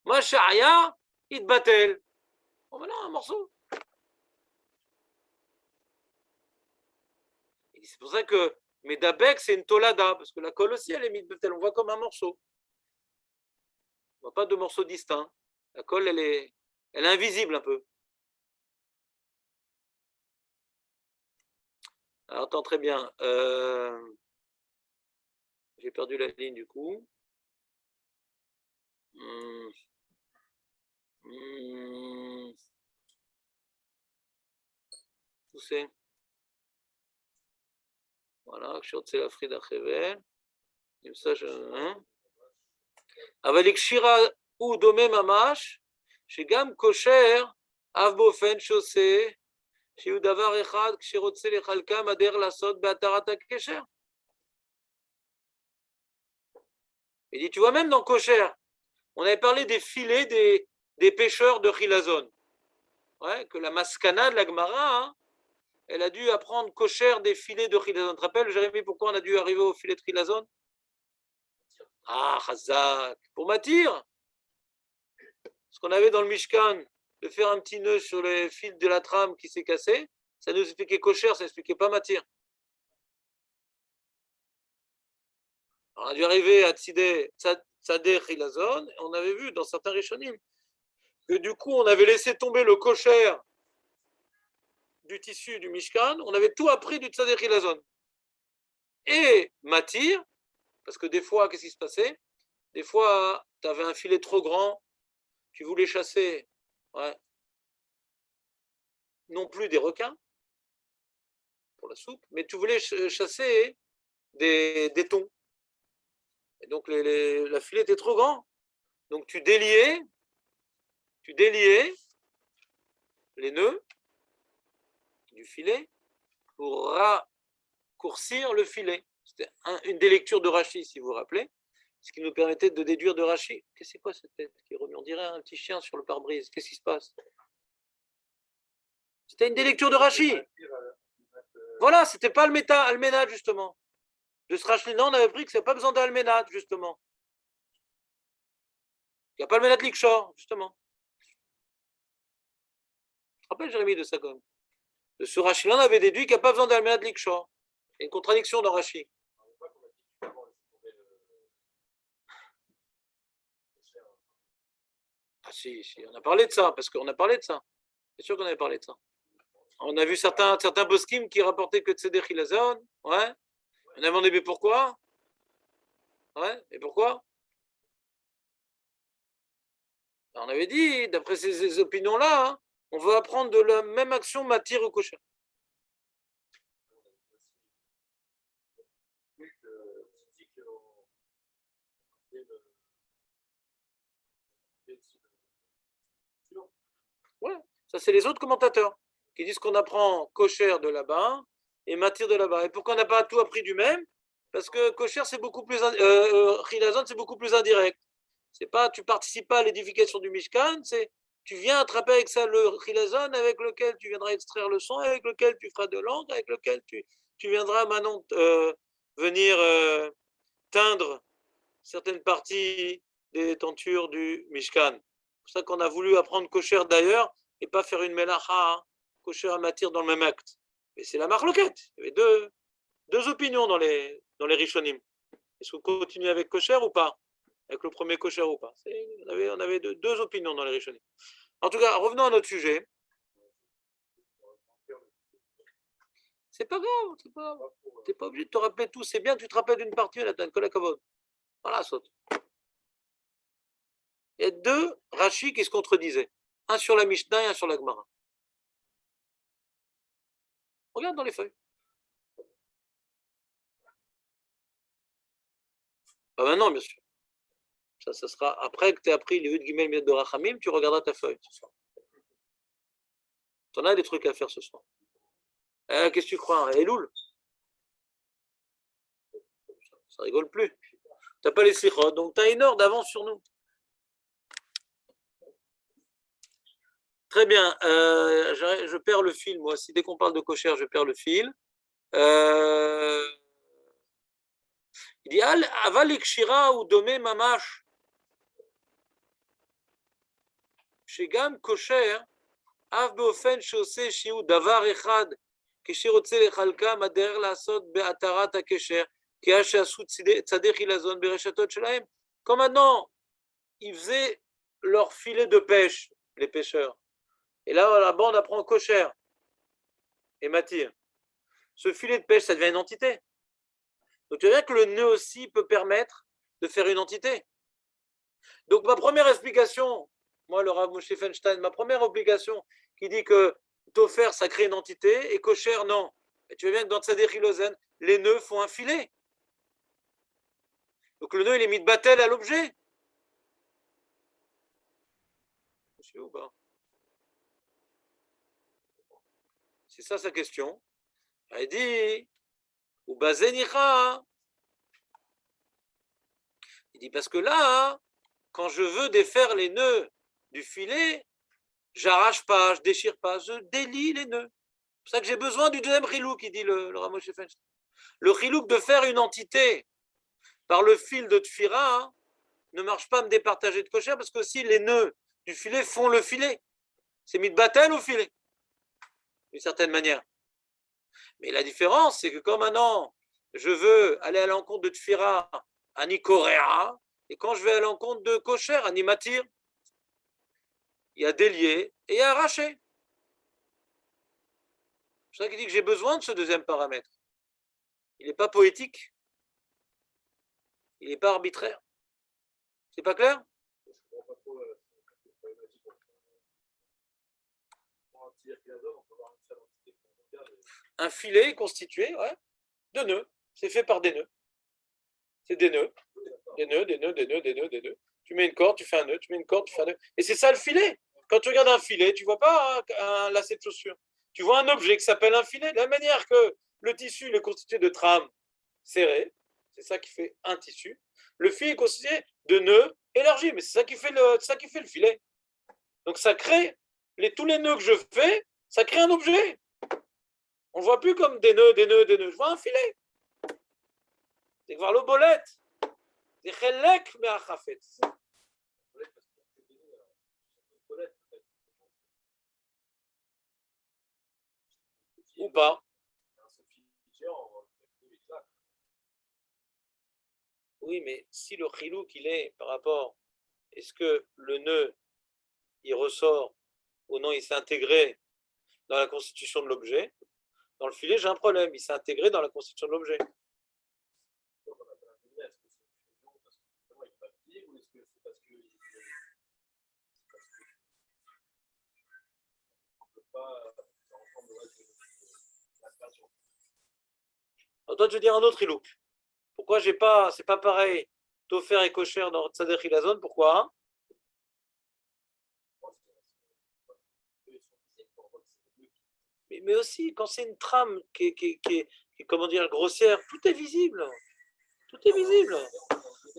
A: Mashaya, Itbatel. Bon, maintenant, un morceau. C'est pour ça que Medabek, c'est une tolada, parce que la colle aussi, elle est mitbatel. On voit comme un morceau. On voit pas deux morceaux distincts. La colle, elle est invisible un peu. Alors, attends, très bien. J'ai perdu la ligne du coup. Où c'est? Voilà, je suis la Frida Chevel. Comme ça, je. אבל הקשירה הוא דומה ממש, שגם קושר אף באופן שעושה, שיהיו דבר אחד כשרוצה לחלקם הדרך לעשות בהתרת הקשר. Il dit, tu vois, même dans Kosher, on avait parlé des filets des pêcheurs de Chilazon. Ouais, que la maskana de la Gemara, hein, elle a dû apprendre Kosher des filets de Chilazon. Tu te rappelles, Jérémy, pourquoi on a dû arriver au filet de Chilazon? Ah, Chazak, pour Matir. Ce qu'on avait dans le Mishkan, de faire un petit nœud sur les fils de la trame qui s'est cassé, ça nous expliquait Kosher, ça n'expliquait pas Matir. On a dû arriver à Tzadeh Chilazon, on avait vu dans certains Rishonim que du coup, on avait laissé tomber le Kosher du tissu du Mishkan, on avait tout appris du Tzadeh Chilazon. Et Matir, parce que des fois, qu'est-ce qui se passait? Des fois, tu avais un filet trop grand, tu voulais chasser, ouais, non plus des requins pour la soupe, mais tu voulais chasser des thons. Et donc, la filet était trop grand. Donc, tu déliais les nœuds du filet pour raccourcir le filet. C'était une des lectures de Rashi, si vous vous rappelez, ce qui nous permettait de déduire de Rashi. Qu'est-ce que c'est quoi cette tête qui remet? On dirait un petit chien sur le pare-brise. Qu'est-ce qui se passe? C'était une des lectures de Rashi. Voilà, c'était pas Alménad, justement. De ce Rashi-là, on avait appris que c'est pas besoin d'Alménad, justement. Il n'y a pas Alménad Likshor, justement. Je te rappelle, Jérémy, de ça quand même. De ce Rashi-là, on avait déduit qu'il n'y a pas besoin d'Alménad Likshor. Il y a une contradiction dans Rashi. Ah si, on a parlé de ça, parce qu'on a parlé de ça. C'est sûr qu'on avait parlé de ça. On a vu certains boskim qui rapportaient que Tzedek Chilazon, ouais. On a demandé, mais pourquoi? Ouais, et pourquoi? On avait dit, d'après ces opinions-là, hein, on veut apprendre de la même action Matir ou Kosher. Ouais, ça c'est les autres commentateurs qui disent qu'on apprend Kosher de là-bas et Matir de là-bas. Et pourquoi on n'a pas tout appris du même? Parce que Kosher c'est beaucoup plus, Chilazon c'est beaucoup plus indirect. C'est pas, tu participes pas à l'édification du Mishkan, c'est tu viens attraper avec ça le Chilazon avec lequel tu viendras extraire le son, avec lequel tu feras de l'encre, avec lequel tu viendras maintenant venir teindre certaines parties des tentures du Mishkan. C'est pour ça qu'on a voulu apprendre Kosher d'ailleurs, et pas faire une melacha kosher à matir dans le même acte. Mais c'est la marloquette. Il y avait deux opinions dans les rishonim. Est-ce qu'on continue avec kosher ou pas? Avec le premier kosher ou pas? On avait deux opinions dans les rishonim. En tout cas, revenons à notre sujet. C'est pas grave, c'est pas grave. T'es pas obligé de te rappeler tout. C'est bien que tu te rappelles d'une partie, Nathan, kolakavod. Voilà, saute. Il y a deux Rashi qui se contredisaient. Un sur la Mishnah et un sur la Gemara. Regarde dans les feuilles. Pas maintenant, bien sûr. Ça sera après que tu aies appris les Yud Gimel Miot de Rachamim, tu regarderas ta feuille ce soir. Tu en as des trucs à faire ce soir. Qu'est-ce que tu crois, Elul? Ça rigole plus. Tu n'as pas les sikhot, donc tu as une heure d'avance sur nous. Très bien. Je perds le fil, moi. Si dès qu'on parle de kosher, je perds le fil. Il dit Aval ikshira ou domé mamash. Shegam kosher, av beofen shose shiu davar echad, כשרוצה לחלקם הדרך לעשות בהתרת הקשר, כי היה שעשו צדי חילזון ברשתות שלהם. Comme maintenant, ils faisaient leur filet de pêche, les pêcheurs. Et là, là-bas, on apprend kosher et matir. Ce filet de pêche, ça devient une entité. Donc, tu vois que le nœud aussi peut permettre de faire une entité. Donc, ma première explication, moi, le Rav Moshe Feinstein, ma première obligation qui dit que Tofer, ça crée une entité, et Kosher, non. Et tu vois bien que dans Tzadé Chilozen, les nœuds font un filet. Donc, le nœud, il est mis de battel à l'objet. Monsieur ou pas? C'est ça sa question. Elle dit, ou Bazenicha. Il dit, parce que là, quand je veux défaire les nœuds du filet, j'arrache pas, je déchire pas, je délie les nœuds. C'est pour ça que j'ai besoin du deuxième chilouk, il dit le Rav Moshe Feinstein. Le chilouk de faire une entité par le fil de tfira hein, ne marche pas à me départager de kosher parce que si les nœuds du filet font le filet, c'est mis de battel au filet, d'une certaine manière. Mais la différence, c'est que comme maintenant, je veux aller à l'encontre de tfira, ani korea, et quand je vais à l'encontre de kosher, ani matir, il y a délié et il y a arraché. C'est ça qui dit que j'ai besoin de ce deuxième paramètre. Il n'est pas poétique. Il n'est pas arbitraire. C'est pas clair? Un filet constitué ouais, de nœuds. C'est fait par des nœuds. C'est des nœuds. Des nœuds, des nœuds, des nœuds, des nœuds, des nœuds. Tu mets une corde, tu fais un nœud, tu mets une corde, tu fais un nœud. Et c'est ça le filet. Quand tu regardes un filet, tu ne vois pas un lacet de chaussure. Tu vois un objet qui s'appelle un filet. De la manière que le tissu est constitué de trames serrées, c'est ça qui fait un tissu. Le fil est constitué de nœuds élargis, mais c'est ça qui fait le filet. Donc ça crée tous les nœuds que je fais, ça crée un objet. On ne voit plus comme des nœuds, des nœuds, des nœuds. Je vois un filet. C'est voir le bolette. C'est chelek mais achafet. Ou pas. Oui, mais si le chilouk il est par rapport, est-ce que le nœud il ressort ou non, il s'est intégré dans la constitution de l'objet? Dans le filet, j'ai un problème, il s'est intégré dans la constitution de l'objet. Alors toi, tu veux dire un autre ilouk. Pourquoi j'ai pas, c'est pas pareil, Tofer et Kosher dans Tzadeh Hilazon, pourquoi? Mais aussi, quand c'est une trame qui est, comment dire, grossière, tout est visible. Tout est visible.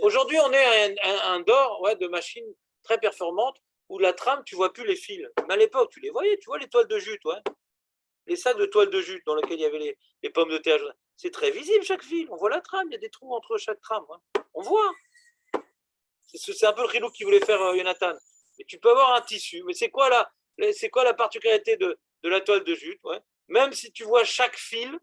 A: Aujourd'hui, on est à un d'or ouais, de machines très performantes où la trame, tu ne vois plus les fils. Mais à l'époque, tu les voyais, tu vois les toiles de jute, ouais. Les sacs de toiles de jute dans lesquels il y avait les pommes de terre. C'est très visible chaque fil. On voit la trame, il y a des trous entre chaque trame. Ouais. On voit. C'est un peu le rilou qu'il voulait faire Jonathan. Mais tu peux avoir un tissu. Mais c'est quoi là? C'est quoi la particularité de la toile de jute? Ouais. Même si tu vois chaque fil,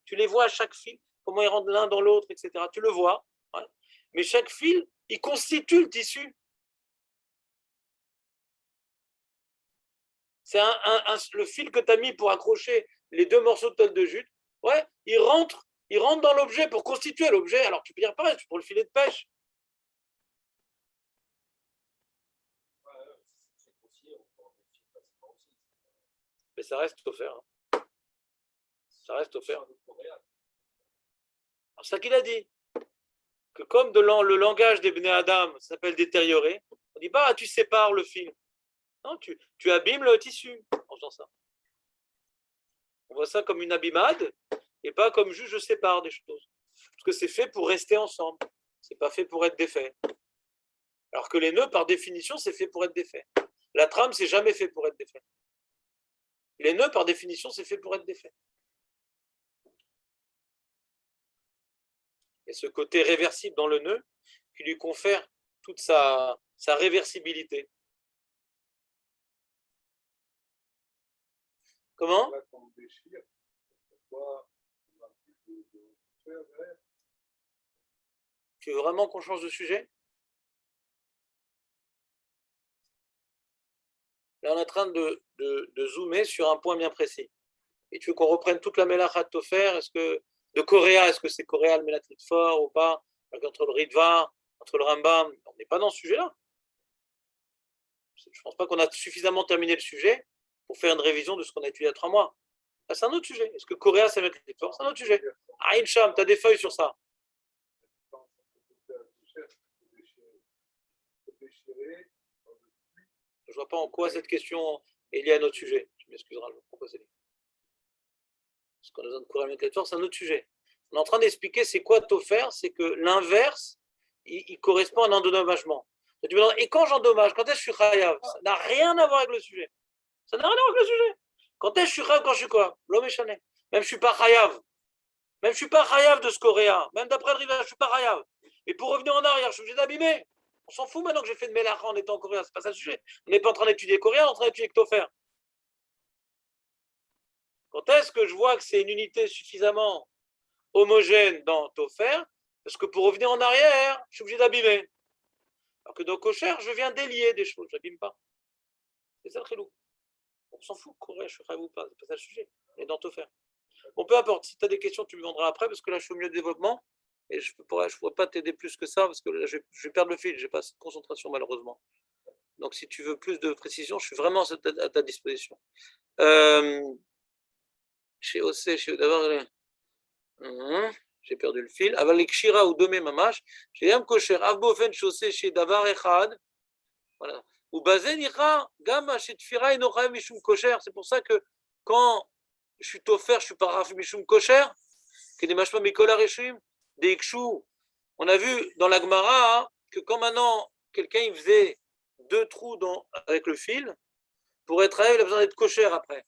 A: tu les vois à chaque fil, comment ils rentrent l'un dans l'autre, etc. Tu le vois. Ouais. Mais chaque fil, il constitue le tissu. C'est le fil que tu as mis pour accrocher les deux morceaux de toile de jute. Ouais, il rentre dans l'objet pour constituer l'objet. Alors tu peux dire pareil, tu prends le filet de pêche. Mais ça reste offert. Hein. Ça reste offert. C'est ça qu'il a dit. Que comme le langage des Bnei Adam s'appelle détérioré, on dit pas, tu sépares le fil. Non, tu abîmes le tissu en faisant ça. On voit ça comme une abîmade et pas comme juste je sépare des choses. Parce que c'est fait pour rester ensemble. C'est pas fait pour être défait. Alors que les nœuds, par définition, c'est fait pour être défait. La trame, c'est jamais fait pour être défait. Les nœuds, par définition, c'est fait pour être défait. Et ce côté réversible dans le nœud qui lui confère toute sa réversibilité. Comment? Tu veux vraiment qu'on change de sujet? Là, on est en train de zoomer sur un point bien précis. Et tu veux qu'on reprenne toute la Melachat Tofer? Est-ce que de Coréa, est-ce que c'est Coréa le Mélatrit fort ou pas? Entre le Ritva, entre le Rambam, on n'est pas dans ce sujet-là. Je ne pense pas qu'on a suffisamment terminé le sujet pour faire une révision de ce qu'on a étudié il y a 3 mois. Là, c'est un autre sujet. Est-ce que Coréa, c'est Mélatrit fort? C'est un autre sujet. Ah, Incham, tu as des feuilles sur ça. Je ne vois pas en quoi cette question est liée à notre sujet. Tu m'excuseras, je vais proposer. Ce qu'on a besoin de courir avec les torts, c'est un autre sujet. On est en train d'expliquer c'est quoi Tofer, c'est que l'inverse, il correspond à un endommagement. Et quand j'endommage, quand est-ce que je suis chayav? Ça n'a rien à voir avec le sujet. Ça n'a rien à voir avec le sujet. Quand est-ce que je suis chayav, quand je suis quoi? L'homme est chané. Même je ne suis pas chayav. Même je ne suis pas chayav de ce coréen. Même d'après le rival, je ne suis pas chayav. Et pour revenir en arrière, je suis obligé d'abîmer. On s'en fout maintenant que j'ai fait de Mélacha en étant coréen. C'est pas ça le sujet. On n'est pas en train d'étudier coréen, on est en train d'étudier Tofer. Quand est-ce que je vois que c'est une unité suffisamment homogène dans Tofer? Parce que pour revenir en arrière, je suis obligé d'abîmer. Alors que dans Kocher, je viens délier des choses, je n'abîme pas. C'est ça le chilou. On s'en fout, Corée, je suis ou pas, c'est pas ça le sujet. On est dans Tofer. Bon, peu importe, si tu as des questions, tu me demanderas après, parce que là, je suis au milieu de développement, et je ne pourrais pas t'aider plus que ça, parce que là, je vais perdre le fil, je n'ai pas assez de concentration, malheureusement. Donc, si tu veux plus de précision, je suis vraiment à ta disposition. Chez OC, d'abord, j'ai perdu le fil. Aval Kshira ou Domé Mamash, chez Yam Kosher, Avbofen Chaussé, chez Davar Echad, voilà. Ou Bazen Ira, Gama, chez Tfira et Nochaim Mishum Kosher. C'est pour ça que quand je suis offert, je suis pas Raf Mishum Kosher, que des Mashma Mikola Reshim, des Ikshou. On a vu dans la Gemara hein, que quand maintenant quelqu'un il faisait 2 trous avec le fil, pour être rêve, il a besoin d'être kosher après.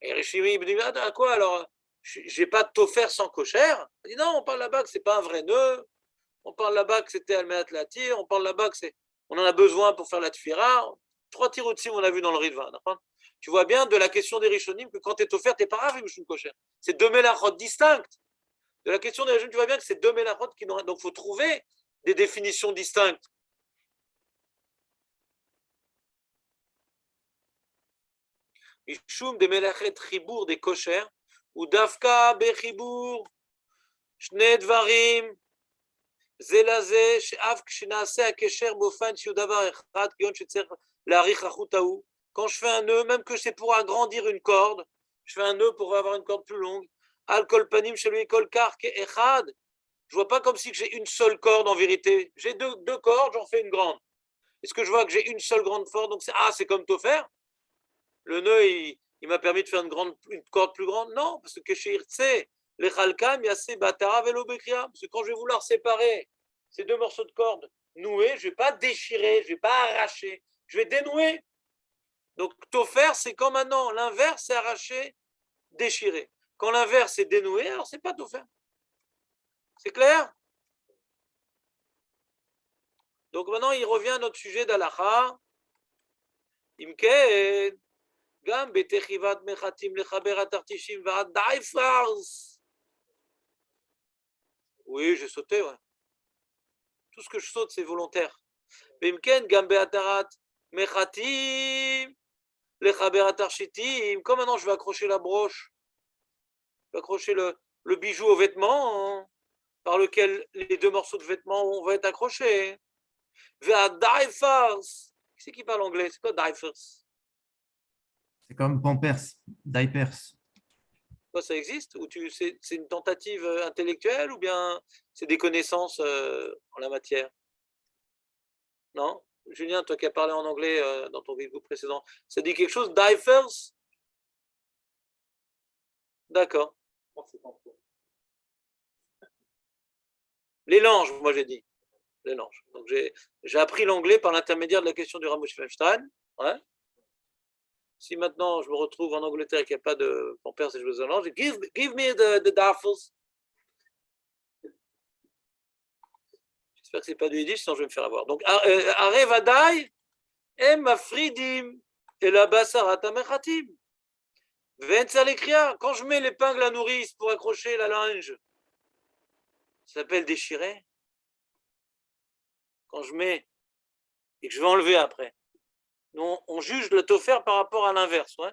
A: Et Reshim, il me dit, à quoi alors? J'ai pas de tofer sans kosher. Il dit non, on parle là-bas que c'est pas un vrai nœud. On parle là-bas que c'était Almeat Latir. On parle là-bas que on en a besoin pour faire la tfira. 3 tiroutsim on a vu dans le Ritva. Tu vois bien de la question des Rishonim que quand tu es offert, tu n'es pas rave Mishum Kosher. C'est 2 mélachot distinctes. De la question des Rishonim, tu vois bien que c'est 2 mélachot qui n'ont. Donc il faut trouver des définitions distinctes. Mishum des mélachet chibour des kosher ou dafka bechibour shne dvarim zelazé she'av kshenase akesher bofan shiu davar echad kion shetzer l'arich achutaou. Quand je fais un nœud, même que c'est pour agrandir une corde, je fais un nœud pour avoir une corde plus longue. Al kol panim shelui kol kar ke echad. Je vois pas comme si j'ai une seule corde en vérité. J'ai deux cordes, j'en fais une grande. Est-ce que je vois que j'ai une seule grande corde? Donc c'est comme Tofer. Le nœud, il m'a permis de faire une corde plus grande? Non, parce que chez Irtse, les Khalkam, Yassé, Batara, Velo Bekria. Parce que quand je vais vouloir séparer ces 2 morceaux de corde noués, je ne vais pas déchirer, je ne vais pas arracher, je vais dénouer. Donc, Tofer, c'est quand maintenant l'inverse, c'est arracher, déchirer. Quand l'inverse est dénoué, alors c'est pas Tofer. C'est clair? Donc maintenant, il revient à notre sujet d'Alacha. Imken, Gam betechivat mechatim lechaber atartishim va'ad daifars. Oui, j'ai sauté, ouais. Tout ce que je saute, c'est volontaire. Bimken, Gam beatarat mechatim lechaber atarchitim. Comme maintenant je vais accrocher la broche, je vais accrocher le bijou au vêtement, hein, par lequel les deux morceaux de vêtements vont être accrochés. Va'ad daifars. Qui c'est qui parle anglais? C'est quoi daifars?
C: C'est comme Pampers, Diapers.
A: Quoi, ça existe? Ou c'est une tentative intellectuelle ou bien c'est des connaissances en la matière? Non? Julien, toi qui as parlé en anglais dans ton vidéo précédent, ça dit quelque chose? Diapers? D'accord. Les langes, moi j'ai dit. Les langes. Donc j'ai appris l'anglais par l'intermédiaire de la question du Ramos Feinstein. Ouais. Si maintenant je me retrouve en Angleterre et qu'il n'y a pas de Pampers et je veux un lange, give me the daffles. J'espère que ce n'est pas du yiddish, sinon je vais me faire avoir. Donc, Arevadai, Em Afridim, et la Bassarat Amechatim. Venza l'écria, quand je mets l'épingle à nourrice pour accrocher la linge, ça s'appelle déchirer. Quand je mets et que je vais enlever après. On juge le tofer par rapport à l'inverse. Ouais.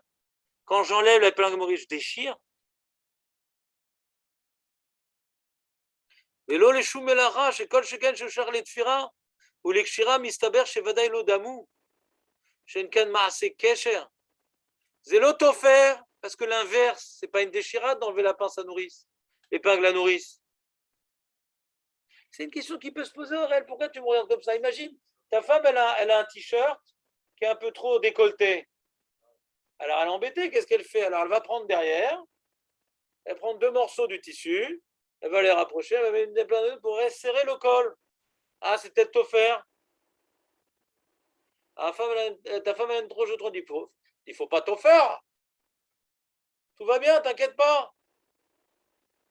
A: Quand j'enlève l'épingle à nourrice, je déchire. ולא לשום מלאכה שכל שכן שאפשר לתפירה ולקשירה מסתבר שוודאי לא דמו שאין כאן מעשה קשר. זה לא תופר, parce que l'inverse, c'est pas une déchirade d'enlever la pince à nourrice, l'épingle à nourrice. C'est une question qui peut se poser, Aurel. Pourquoi tu me regardes comme ça? Imagine, ta femme, elle a un t-shirt qui est un peu trop décolleté. Alors, elle est embêtée, qu'est-ce qu'elle fait? Alors, elle va prendre derrière, elle prend deux morceaux du tissu, elle va les rapprocher, elle va mettre des plein pour resserrer le col. Ah, c'est peut-être offert. Ah, ta femme, elle aime trop, je trop. Il faut pas t'offrir. Tout va bien, t'inquiète pas.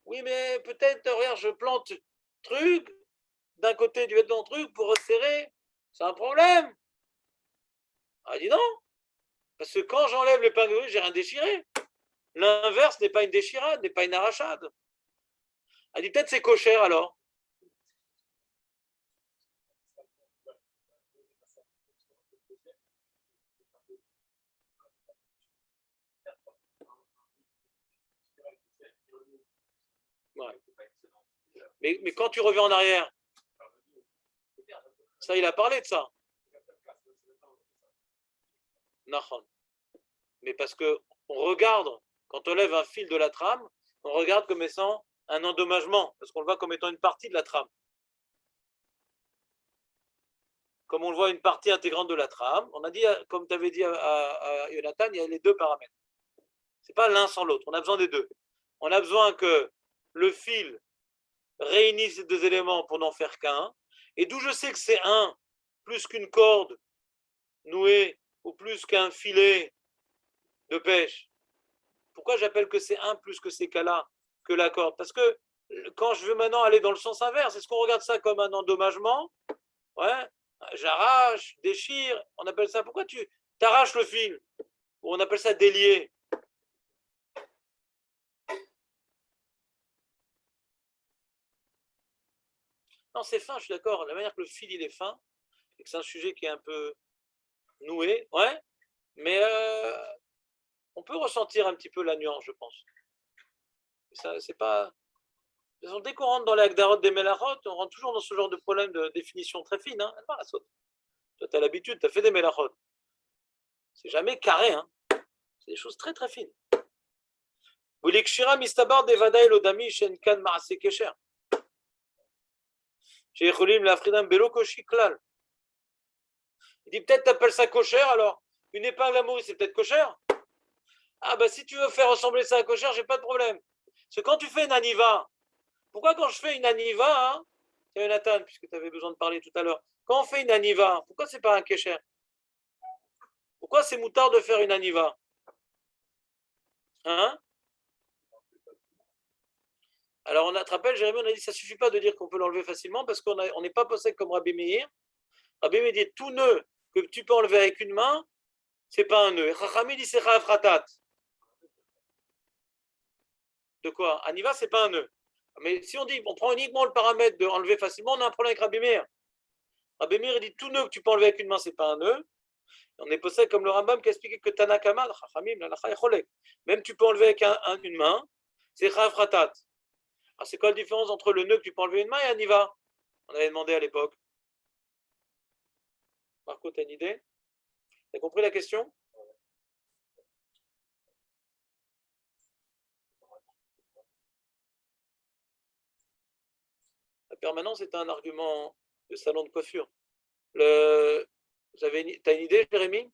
A: Oui, mais peut-être, regarde, je plante truc d'un côté du vêtement truc pour resserrer. C'est un problème. Ah, dis non. Parce que quand j'enlève l'épingle, j'ai rien déchiré. L'inverse n'est pas une déchirade, n'est pas une arrachade. Elle dit peut-être c'est cochère alors. Ouais. Mais quand tu reviens en arrière, ça il a parlé de ça. Mais parce que on regarde, quand on lève un fil de la trame, on regarde comme étant un endommagement, parce qu'on le voit comme étant une partie de la trame. Comme on le voit une partie intégrante de la trame, on a dit, comme tu avais dit à Jonathan, il y a les deux paramètres. Ce n'est pas l'un sans l'autre, on a besoin des deux. On a besoin que le fil réunisse ces deux éléments pour n'en faire qu'un, et d'où je sais que c'est un, plus qu'une corde nouée, ou plus qu'un filet de pêche. Pourquoi j'appelle que c'est un plus que ces cas-là, que la corde? Parce que quand je veux maintenant aller dans le sens inverse, est-ce qu'on regarde ça comme un endommagement? Ouais, j'arrache, déchire, on appelle ça, pourquoi tu t'arraches le fil? Ou on appelle ça délier. Non, c'est fin, je suis d'accord, la manière que le fil il est fin, et que c'est un sujet qui est un peu noué, ouais, mais on peut ressentir un petit peu la nuance, je pense. Ça, c'est pas... Dès qu'on rentre dans les Agdarot des Melachot, on rentre toujours dans ce genre de problème de définition très fine. Hein. Toi, tu as l'habitude, tu as fait des Melachot. C'est jamais carré. Hein. C'est des choses très très fines. Il dit peut-être tu appelles ça kosher alors. Une épingle à mourir, c'est peut-être kosher. Ah bah si tu veux faire ressembler ça à kosher, j'ai pas de problème. Parce que quand tu fais une aniva, pourquoi quand je fais une aniva, hein, c'est Jonathan, puisque tu avais besoin de parler tout à l'heure, quand on fait une aniva, pourquoi c'est pas un kesher? Pourquoi c'est moutard de faire une aniva? Hein? Alors on te rappelle, Jérémie, on a dit ça suffit pas de dire qu'on peut l'enlever facilement parce qu'on n'est pas possède comme Rabbi Meir. Rabbi Meir dit tout nœud que tu peux enlever avec une main, c'est pas un nœud. Chachami dit c'est chayav khatat. De quoi? Aniva, c'est pas un nœud. Mais si on dit, on prend uniquement le paramètre de enlever facilement, on a un problème avec Rabbi Meir. Rabbi Meir, il dit tout nœud que tu peux enlever avec une main, c'est pas un nœud. On est posé comme le Rambam qui a expliqué que Tanakama, même tu peux enlever avec une main, c'est chayav khatat. Alors c'est quoi la différence entre le nœud que tu peux enlever une main et Aniva? On avait demandé à l'époque. Marco, tu as une idée? Tu as compris la question? La permanence est un argument de salon de coiffure. Tu as une idée, Jérémy?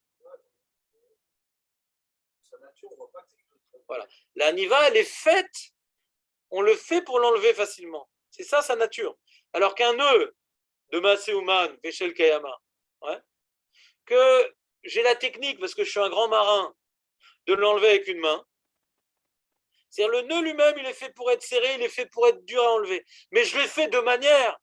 A: Voilà. La niva, elle est faite, on le fait pour l'enlever facilement. C'est ça sa nature. Alors qu'un nœud de Maséouman, Veshel Kayama, ouais, que j'ai la technique, parce que je suis un grand marin, de l'enlever avec une main. C'est-à-dire le nœud lui-même, il est fait pour être serré, il est fait pour être dur à enlever. Mais je l'ai fait de manière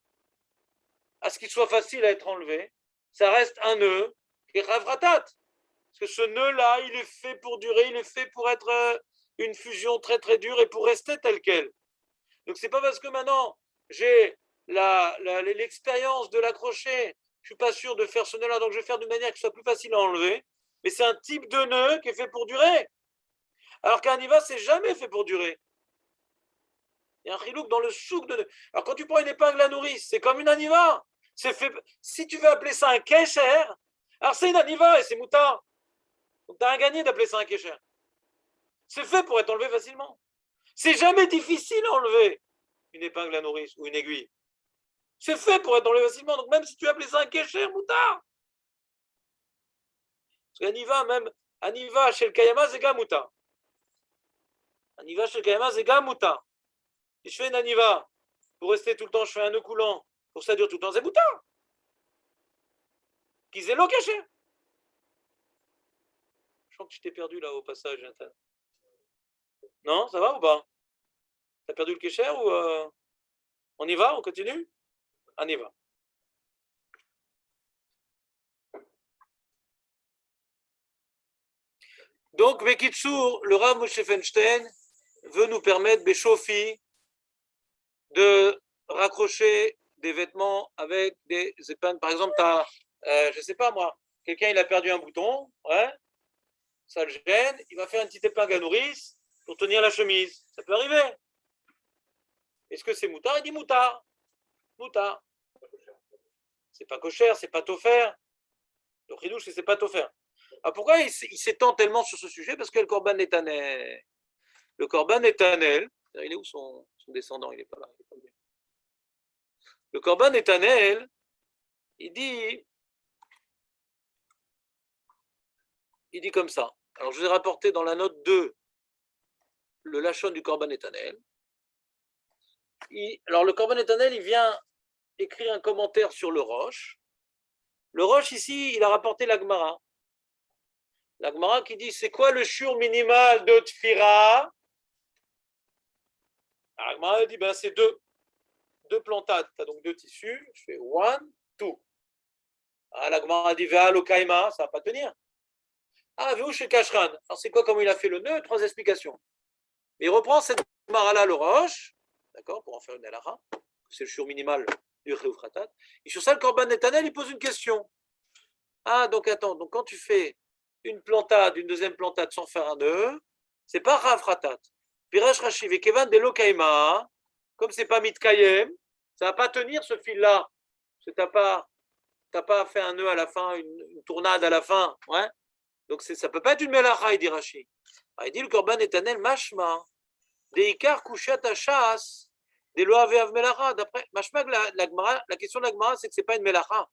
A: à ce qu'il soit facile à être enlevé. Ça reste un nœud qui est ravratat. Parce que ce nœud-là, il est fait pour durer, il est fait pour être une fusion très très dure et pour rester tel quel. Donc c'est pas parce que maintenant j'ai l'expérience de l'accrocher, je suis pas sûr de faire ce nœud-là, donc je vais faire d'une manière qui soit plus facile à enlever. Mais c'est un type de nœud qui est fait pour durer. Alors qu'un niva, c'est jamais fait pour durer. Il y a un chilouk dans le souk de nœud. Alors quand tu prends une épingle à nourrice, c'est comme une aniva. C'est fait. Si tu veux appeler ça un kesher, alors c'est une aniva et c'est moutard. Donc tu as un gagné d'appeler ça un kesher. C'est fait pour être enlevé facilement. C'est jamais difficile à enlever une épingle à nourrice ou une aiguille. C'est fait pour être enlevé facilement. Donc même si tu appelles ça un kesher, moutard. Parce qu'aniva, même aniva chez le kayama, c'est gamuta. Aniva chez le kayama, c'est gamuta. Si je fais une aniva pour rester tout le temps, je fais un nœud coulant pour que ça dure tout le temps, c'est moutard. Qu'ils aient l'eau cachée. Je sens que tu t'es perdu là au passage. Non, ça va ou pas? T'as perdu le kécher ou on y va? On continue? On y va. Donc, Bekitsour, le Rav Moshe Feinstein veut nous permettre, Béchofi, de raccrocher des vêtements avec des épingles. Par exemple, tu as, je ne sais pas moi, quelqu'un il a perdu un bouton, ouais, ça le gêne, il va faire une petite épingle à nourrice pour tenir la chemise. Ça peut arriver. Est-ce que c'est moutard? Il dit moutard. Moutard. C'est pas cochère, c'est pas faire. Le chidouche, c'est pas faire. Alors pourquoi il s'étend tellement sur ce sujet? Parce que le Corban Netanel. Le Corban Netanel, il est où son descendant? Il n'est pas là. Il est pas bien. Le Corban Netanel, il dit comme ça. Alors je vous ai rapporté dans la note 2 le Lachon du Corban Netanel. Alors le Corban Netanel, il vient écrire un commentaire sur le Roche. Le Roche ici, il a rapporté la Gemara. La Gemara qui dit, c'est quoi le shiur minimal de Tfira? La Gemara dit, ben, c'est deux plantades. Tu as donc deux tissus. Je fais one, two. Ah, la Gemara dit, Ve'al okaima, ça ne va pas tenir. Ah, Ve'u chez Kashran. Alors c'est quoi, comment il a fait le nœud? 3 explications. Mais il reprend cette Gemara-là, le Roche, d'accord, pour en faire une halakha. C'est le shiur minimal du Chayuf Khatat. Et sur ça, le Corban Netanel, il pose une question. Ah, donc attends, donc quand tu fais une plantade, une deuxième plantade sans faire un nœud, c'est pas Rav Khatat. Pirash Rashiv et Kevan de Lokaima, comme c'est pas Mitkayem, ça va pas tenir ce fil-là. Tu n'as pas fait un nœud à la fin, une tournade à la fin. Ouais. Donc ça peut pas être une melacha, il dit Rashi. Ah, il dit le Korban Netanel Mashma, des Ikar Kushat Hachas, des Loav Av Melacha. D'après Mashma, la question de la Gemara, c'est que c'est pas une melacha.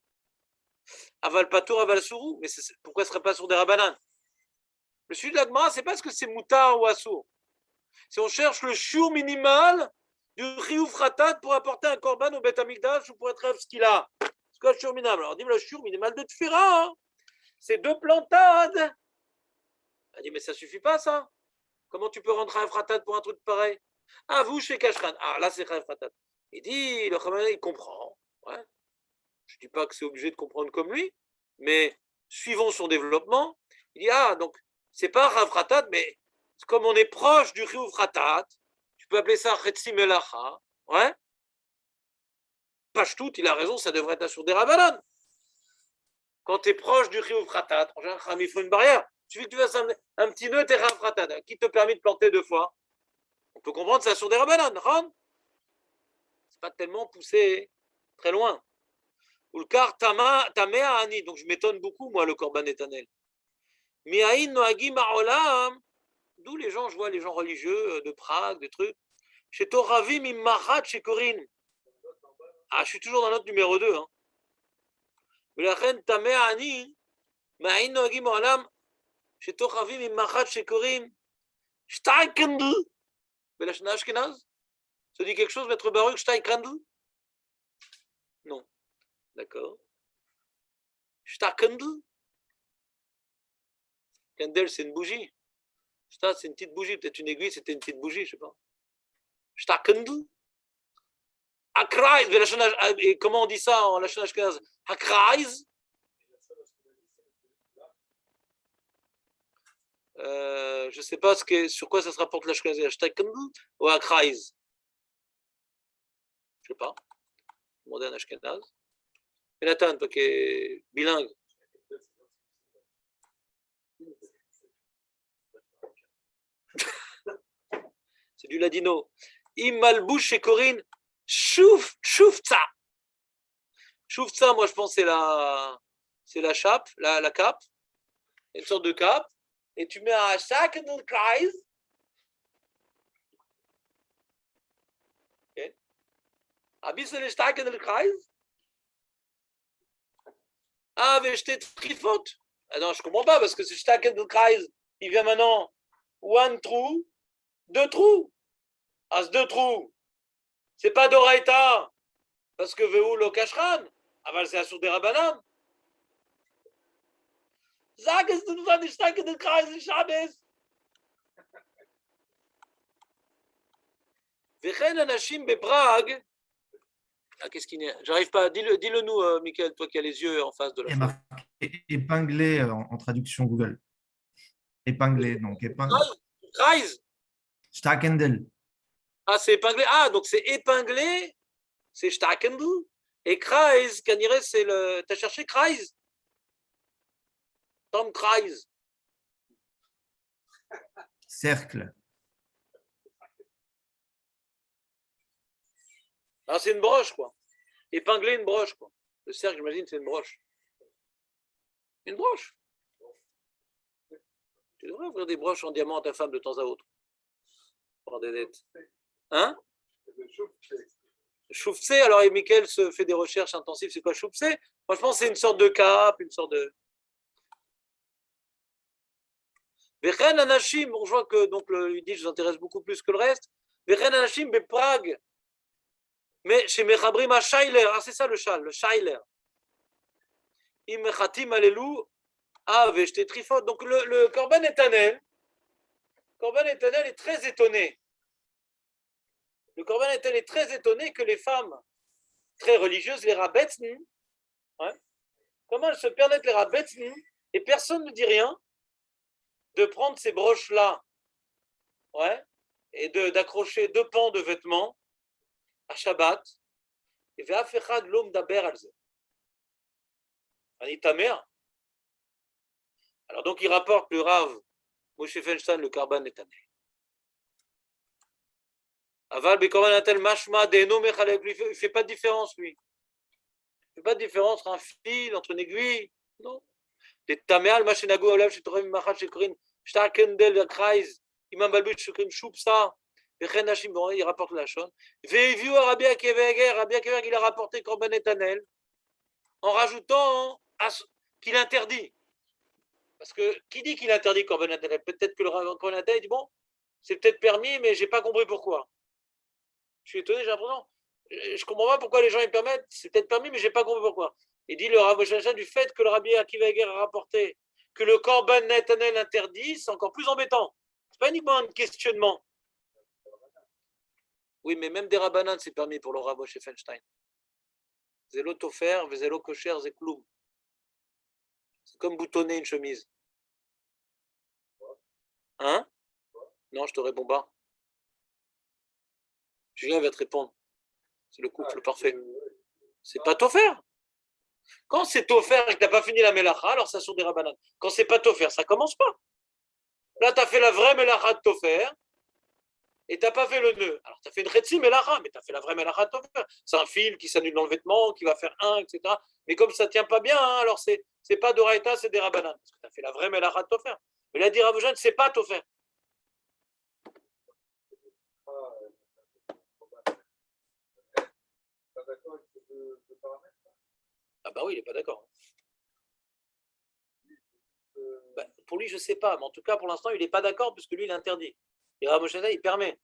A: Aval Patour, Aval Sourou. Mais pourquoi ce serait pas sur des Rabbanan? Le sujet de la Gemara, c'est pas ce que c'est Moutar ou Assour. Si on cherche le shiur minimal du Chiyuv Khatat pour apporter un korban au Beth Amikdash ou pour être ce qu'il a. C'est quoi le shiur minimal? Alors on dit le shiur minimal de Tfira, hein. C'est 2 plantades. Elle dit mais ça suffit pas ça. Comment tu peux rendre Chayav Khatat pour un truc pareil? Ah vous chez Kashran. Ah là c'est Chayav Khatat. Il dit, le Khaman il comprend. Ouais. Je ne dis pas que c'est obligé de comprendre comme lui, mais suivons son développement. Il dit, ah, donc, c'est pas Rav Khatat, mais comme on est proche du Chiyuv Khatat, tu peux appeler ça Chetzi Melacha, ouais. Pashtout, il a raison, ça devrait être sur des Rabbanan. Quand tu es proche du Chiyuv Khatat, en général, il faut une barrière. Il suffit que tu fasses un petit nœud, tu es Rav Khatat, qui te permet de planter 2 fois. On peut comprendre ça sur des Rabbanan, c'est pas tellement poussé très loin. Ou le car Tamea Ani, donc je m'étonne beaucoup, moi, le Korban Etanel. Miaïn Noagim Ma'olam, d'où les gens, je vois les gens religieux de Prague, des trucs. Chez Toravim Immachat, chez Corinne. Ah, je suis toujours dans notre numéro 2. Hein. Mais la reine Tamea Ani, Miaïn Noagim Ma'olam, chez Toravim Immachat, chez Corinne. Steikendl. Mais la Shana Ashkenaz, ça dit quelque chose, maître Baruch, Steikendl? Non. D'accord. Steikendl. Candle, c'est une bougie. Ça, c'est une petite bougie. Peut-être une aiguille, c'était une petite bougie, je ne sais pas. Shtakendl. Akraiz. Et comment on dit ça en lachon ashkenaz? Akraiz. Je ne sais pas sur quoi ça se rapporte l'ashkenaz. Shtakendl ou Akraiz. Je ne sais pas. Demander un ashkenaz. Et Nathan, toi qui es bilingue. C'est du ladino. Imalbouch chez Corinne, choufza. Choufza, moi je pense c'est la chape, la cape, une sorte de cape, et tu mets un sac dans le kreis. Okay. Un bisschen stark dans le kreis. Ah, mais je t'ai trifot. Ah non, je comprends pas parce que c'est stark dans le kreis. Il vient maintenant one trou. 2 trous. Ah, ce 2 trous, c'est pas d'Oraïta, parce que Veou lo kashran. Ah, ben, c'est Assur des Rabbanan. Sag es, du sollst nicht stecken in den Kreis des Schabes. Vechen anashim beprag. Ah, qu'est-ce qu'il y a? J'arrive pas. Dis-le nous, Michael, toi qui as les yeux en face de la
C: Il est
A: chose.
C: marqué épinglé en traduction Google. Épinglé, donc épinglé.
A: Kreis.
C: Stakendel.
A: Ah, c'est épinglé. Ah, donc c'est épinglé, c'est Stakendl. Et Kreis, Kanire, c'est le. T'as cherché Kreis? Tom Kreis.
C: Cercle.
A: Ah, c'est une broche, quoi. Épingler une broche, quoi. Le cercle, j'imagine, c'est une broche. Une broche. Tu devrais ouvrir des broches en diamant à ta femme de temps à autre. Pour des dettes. Hein? Choufse, alors et Mickaël se fait des recherches intensives, c'est quoi choufse? Moi, je pense que c'est une sorte de cape, une sorte de. Vechen Anashim, on voit que donc le Yiddish nous intéresse beaucoup plus que le reste. Vechen Anashim, Prague. Mais chez Mechabrim à Shailer, ah, c'est ça le Shailer. Imchatim Alelu, ah, Veshte Trifot. Donc le Korban Etanel est très étonné. Le Korban Etanel est très étonné que les femmes très religieuses, les Rabbetzn, ouais, comment elles se permettent les Rabbetzn, et personne ne dit rien, de prendre ces broches-là, ouais, et d'accrocher 2 pans de vêtements à Shabbat, et ve'afechad l'homme d'aber alze. Anitamer. Alors donc il rapporte le Rav Moshe Feinstein, le Korban Etanel. Aval Bekorban Etanel mashma de'eno mechalek, il ne fait pas de différence lui. Il ne fait pas de différence entre un fil, entre une aiguille, non. Des taméal machénago olav chez Torah mimachat chez Corinne, shtakendel v'akreiz, imam balbut shukrim shupsa, vechen nashim, bon, il rapporte la chose. Ve'eviu Rabbi Akiva, il a rapporté Korban Etanel en rajoutant qu'il interdit. Parce que qui dit qu'il interdit Korban Etanel? Peut-être que le Korban Etanel dit bon, c'est peut-être permis, mais je n'ai pas compris pourquoi. Je suis étonné, j'ai l'impression. Je ne comprends pas pourquoi les gens y permettent. C'est peut-être permis, mais je n'ai pas compris pourquoi. Il dit le Rav Moshe du fait que le Rabbi Akiva a rapporté que le Korban Etanel interdit, c'est encore plus embêtant. Ce n'est pas uniquement un questionnement. Oui, mais même des Rabbanan, c'est permis pour le Rav Moshe Feinstein. Zélo tofer, zélo kosher, zékloum. C'est comme boutonner une chemise. Hein? Non, je te réponds pas. Julien va te répondre. C'est le couple parfait. C'est pas Tofer. Quand c'est Tofer et que tu n'as pas fini la Melacha, alors ça sur des rabbanan. Quand c'est pas Tofer, ça commence pas. Là, tu as fait la vraie Melacha de Tofer et tu n'as pas fait le nœud. Alors, tu as fait une Chetzi Melacha, mais tu as fait la vraie Melacha de Tofer. C'est un fil qui s'annule dans le vêtement, qui va faire un, etc. Mais comme ça ne tient pas bien, hein, alors c'est pas d'Oraïta, c'est des rabbanan. Parce que tu as fait la vraie Melacha de Tofer. Mais là, dit Ravoujan, c'est pas Tofer.
B: Pas d'accord avec ces deux paramètres?
A: Ah bah oui, il n'est pas d'accord. Bah, pour lui, je ne sais pas, mais en tout cas, pour l'instant, il n'est pas d'accord parce que lui, il interdit. Et Rav Moshe il permet.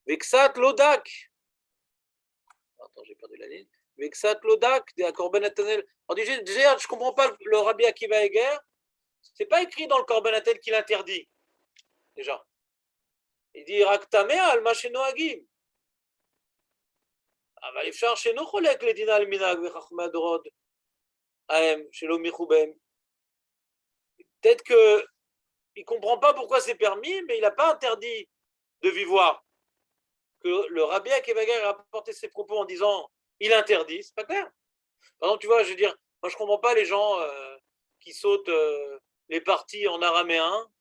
A: Vexat Lodak. Attends, j'ai perdu la ligne. Vexat Lodak, de Korban Atanel. On dit, déjà, je ne comprends pas le Rabbi Akiva Eger. Ce n'est pas écrit dans le Korban Atanel qu'il interdit. Déjà. Il dit Raktamea al Masheno Agim. אבל אפשר שאינו חולק לדין על מנהג וחכמי הדורות ההם שלא מחובם. Peut-être qu'il ne comprend pas pourquoi c'est permis, mais il n'a pas interdit de vivoire. Que le Rabbi Akiva Eger a apporté ses propos en disant il interdit, c'est pas clair. Par exemple, tu vois, je veux dire, moi je ne comprends pas les gens qui sautent les parties en araméen.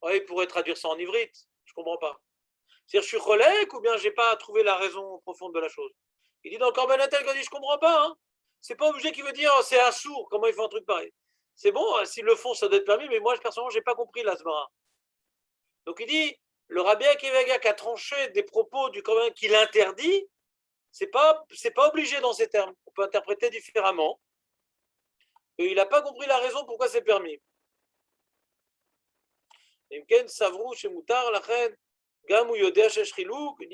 A: Ouais, ils pourraient traduire ça en ivrite. Je ne comprends pas. C'est-à-dire, je suis cholèque ou bien je n'ai pas trouvé la raison profonde de la chose. Il dit dans le Korban Atel, quand il dit je ne comprends pas. Hein. C'est pas obligé qu'il veut dire c'est un sourd, comment il fait un truc pareil. C'est bon, s'ils le font, ça doit être permis, mais moi personnellement, je n'ai pas compris l'asmara. Donc il dit le Rabbi Akiva Eger qui a tranché des propos du Korban qu'il interdit, c'est pas obligé dans ces termes. On peut interpréter différemment. Et il n'a pas compris la raison pourquoi c'est permis. Il dit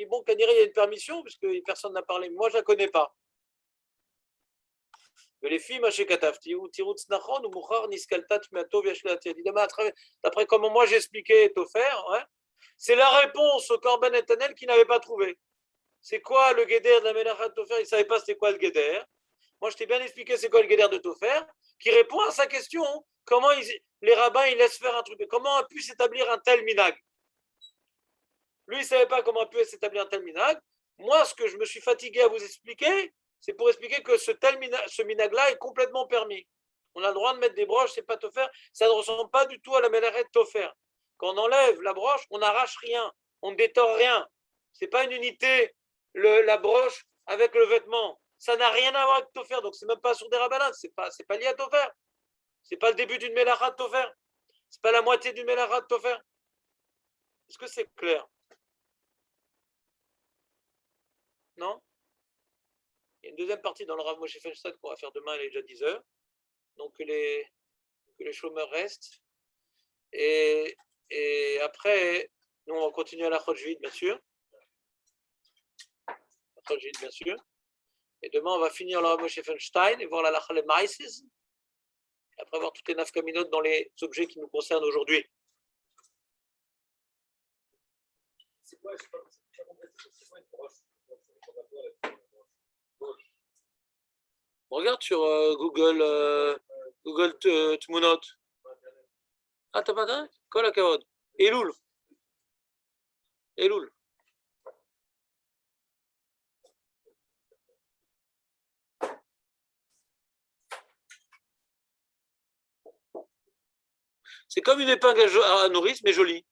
A: bon, il y a une permission, parce que personne n'a parlé, mais moi je ne la connais pas. Les filles, d'après comment moi j'expliquais Tofer, ouais, c'est la réponse au Korban Netanel qu'il n'avait pas trouvé. C'est quoi le guéder de la Mélacha de Tofer? Il ne savait pas c'était quoi le guéder. Moi je t'ai bien expliqué c'est quoi le guéder de Tofer, qui répond à sa question. Comment les rabbins ils laissent faire un truc? Comment a pu s'établir un tel minag? Lui, il ne savait pas comment a pu s'établir un tel minag. Moi, ce que je me suis fatigué à vous expliquer, c'est pour expliquer que ce minag-là est complètement permis. On a le droit de mettre des broches, c'est pas Tofer. Ça ne ressemble pas du tout à la Méleret Tofer. Quand on enlève la broche, on n'arrache rien, on ne détord rien. Ce n'est pas une unité, la broche avec le vêtement. Ça n'a rien à voir avec Tofer, donc c'est même pas sur des rabanades, c'est pas lié à Tofer. C'est pas le début d'une Mélacha de Tofer. C'est pas la moitié d'une Mélacha de Tofer. Est-ce que c'est clair? Non? Il y a une deuxième partie dans le Rav Moshe Feinstein qu'on va faire demain, il est déjà 10h. Donc que les chômeurs restent. Et après, nous on va continuer à la Chodjvit, bien sûr. La Chodjvit, bien sûr. Et demain, on va finir le Rav Moshe Feinstein et voir la Lachale Maïsis. Et après, voir toutes les nafkaminotes dans les objets qui nous concernent aujourd'hui.
B: C'est quoi, je sais pas compris, c'est quoi une broche?
A: Regarde sur Google Tmunot. Ah, t'as pas d'internet? Kol hakavod. Elul. Elul. C'est comme une épingle à nourrice, mais jolie.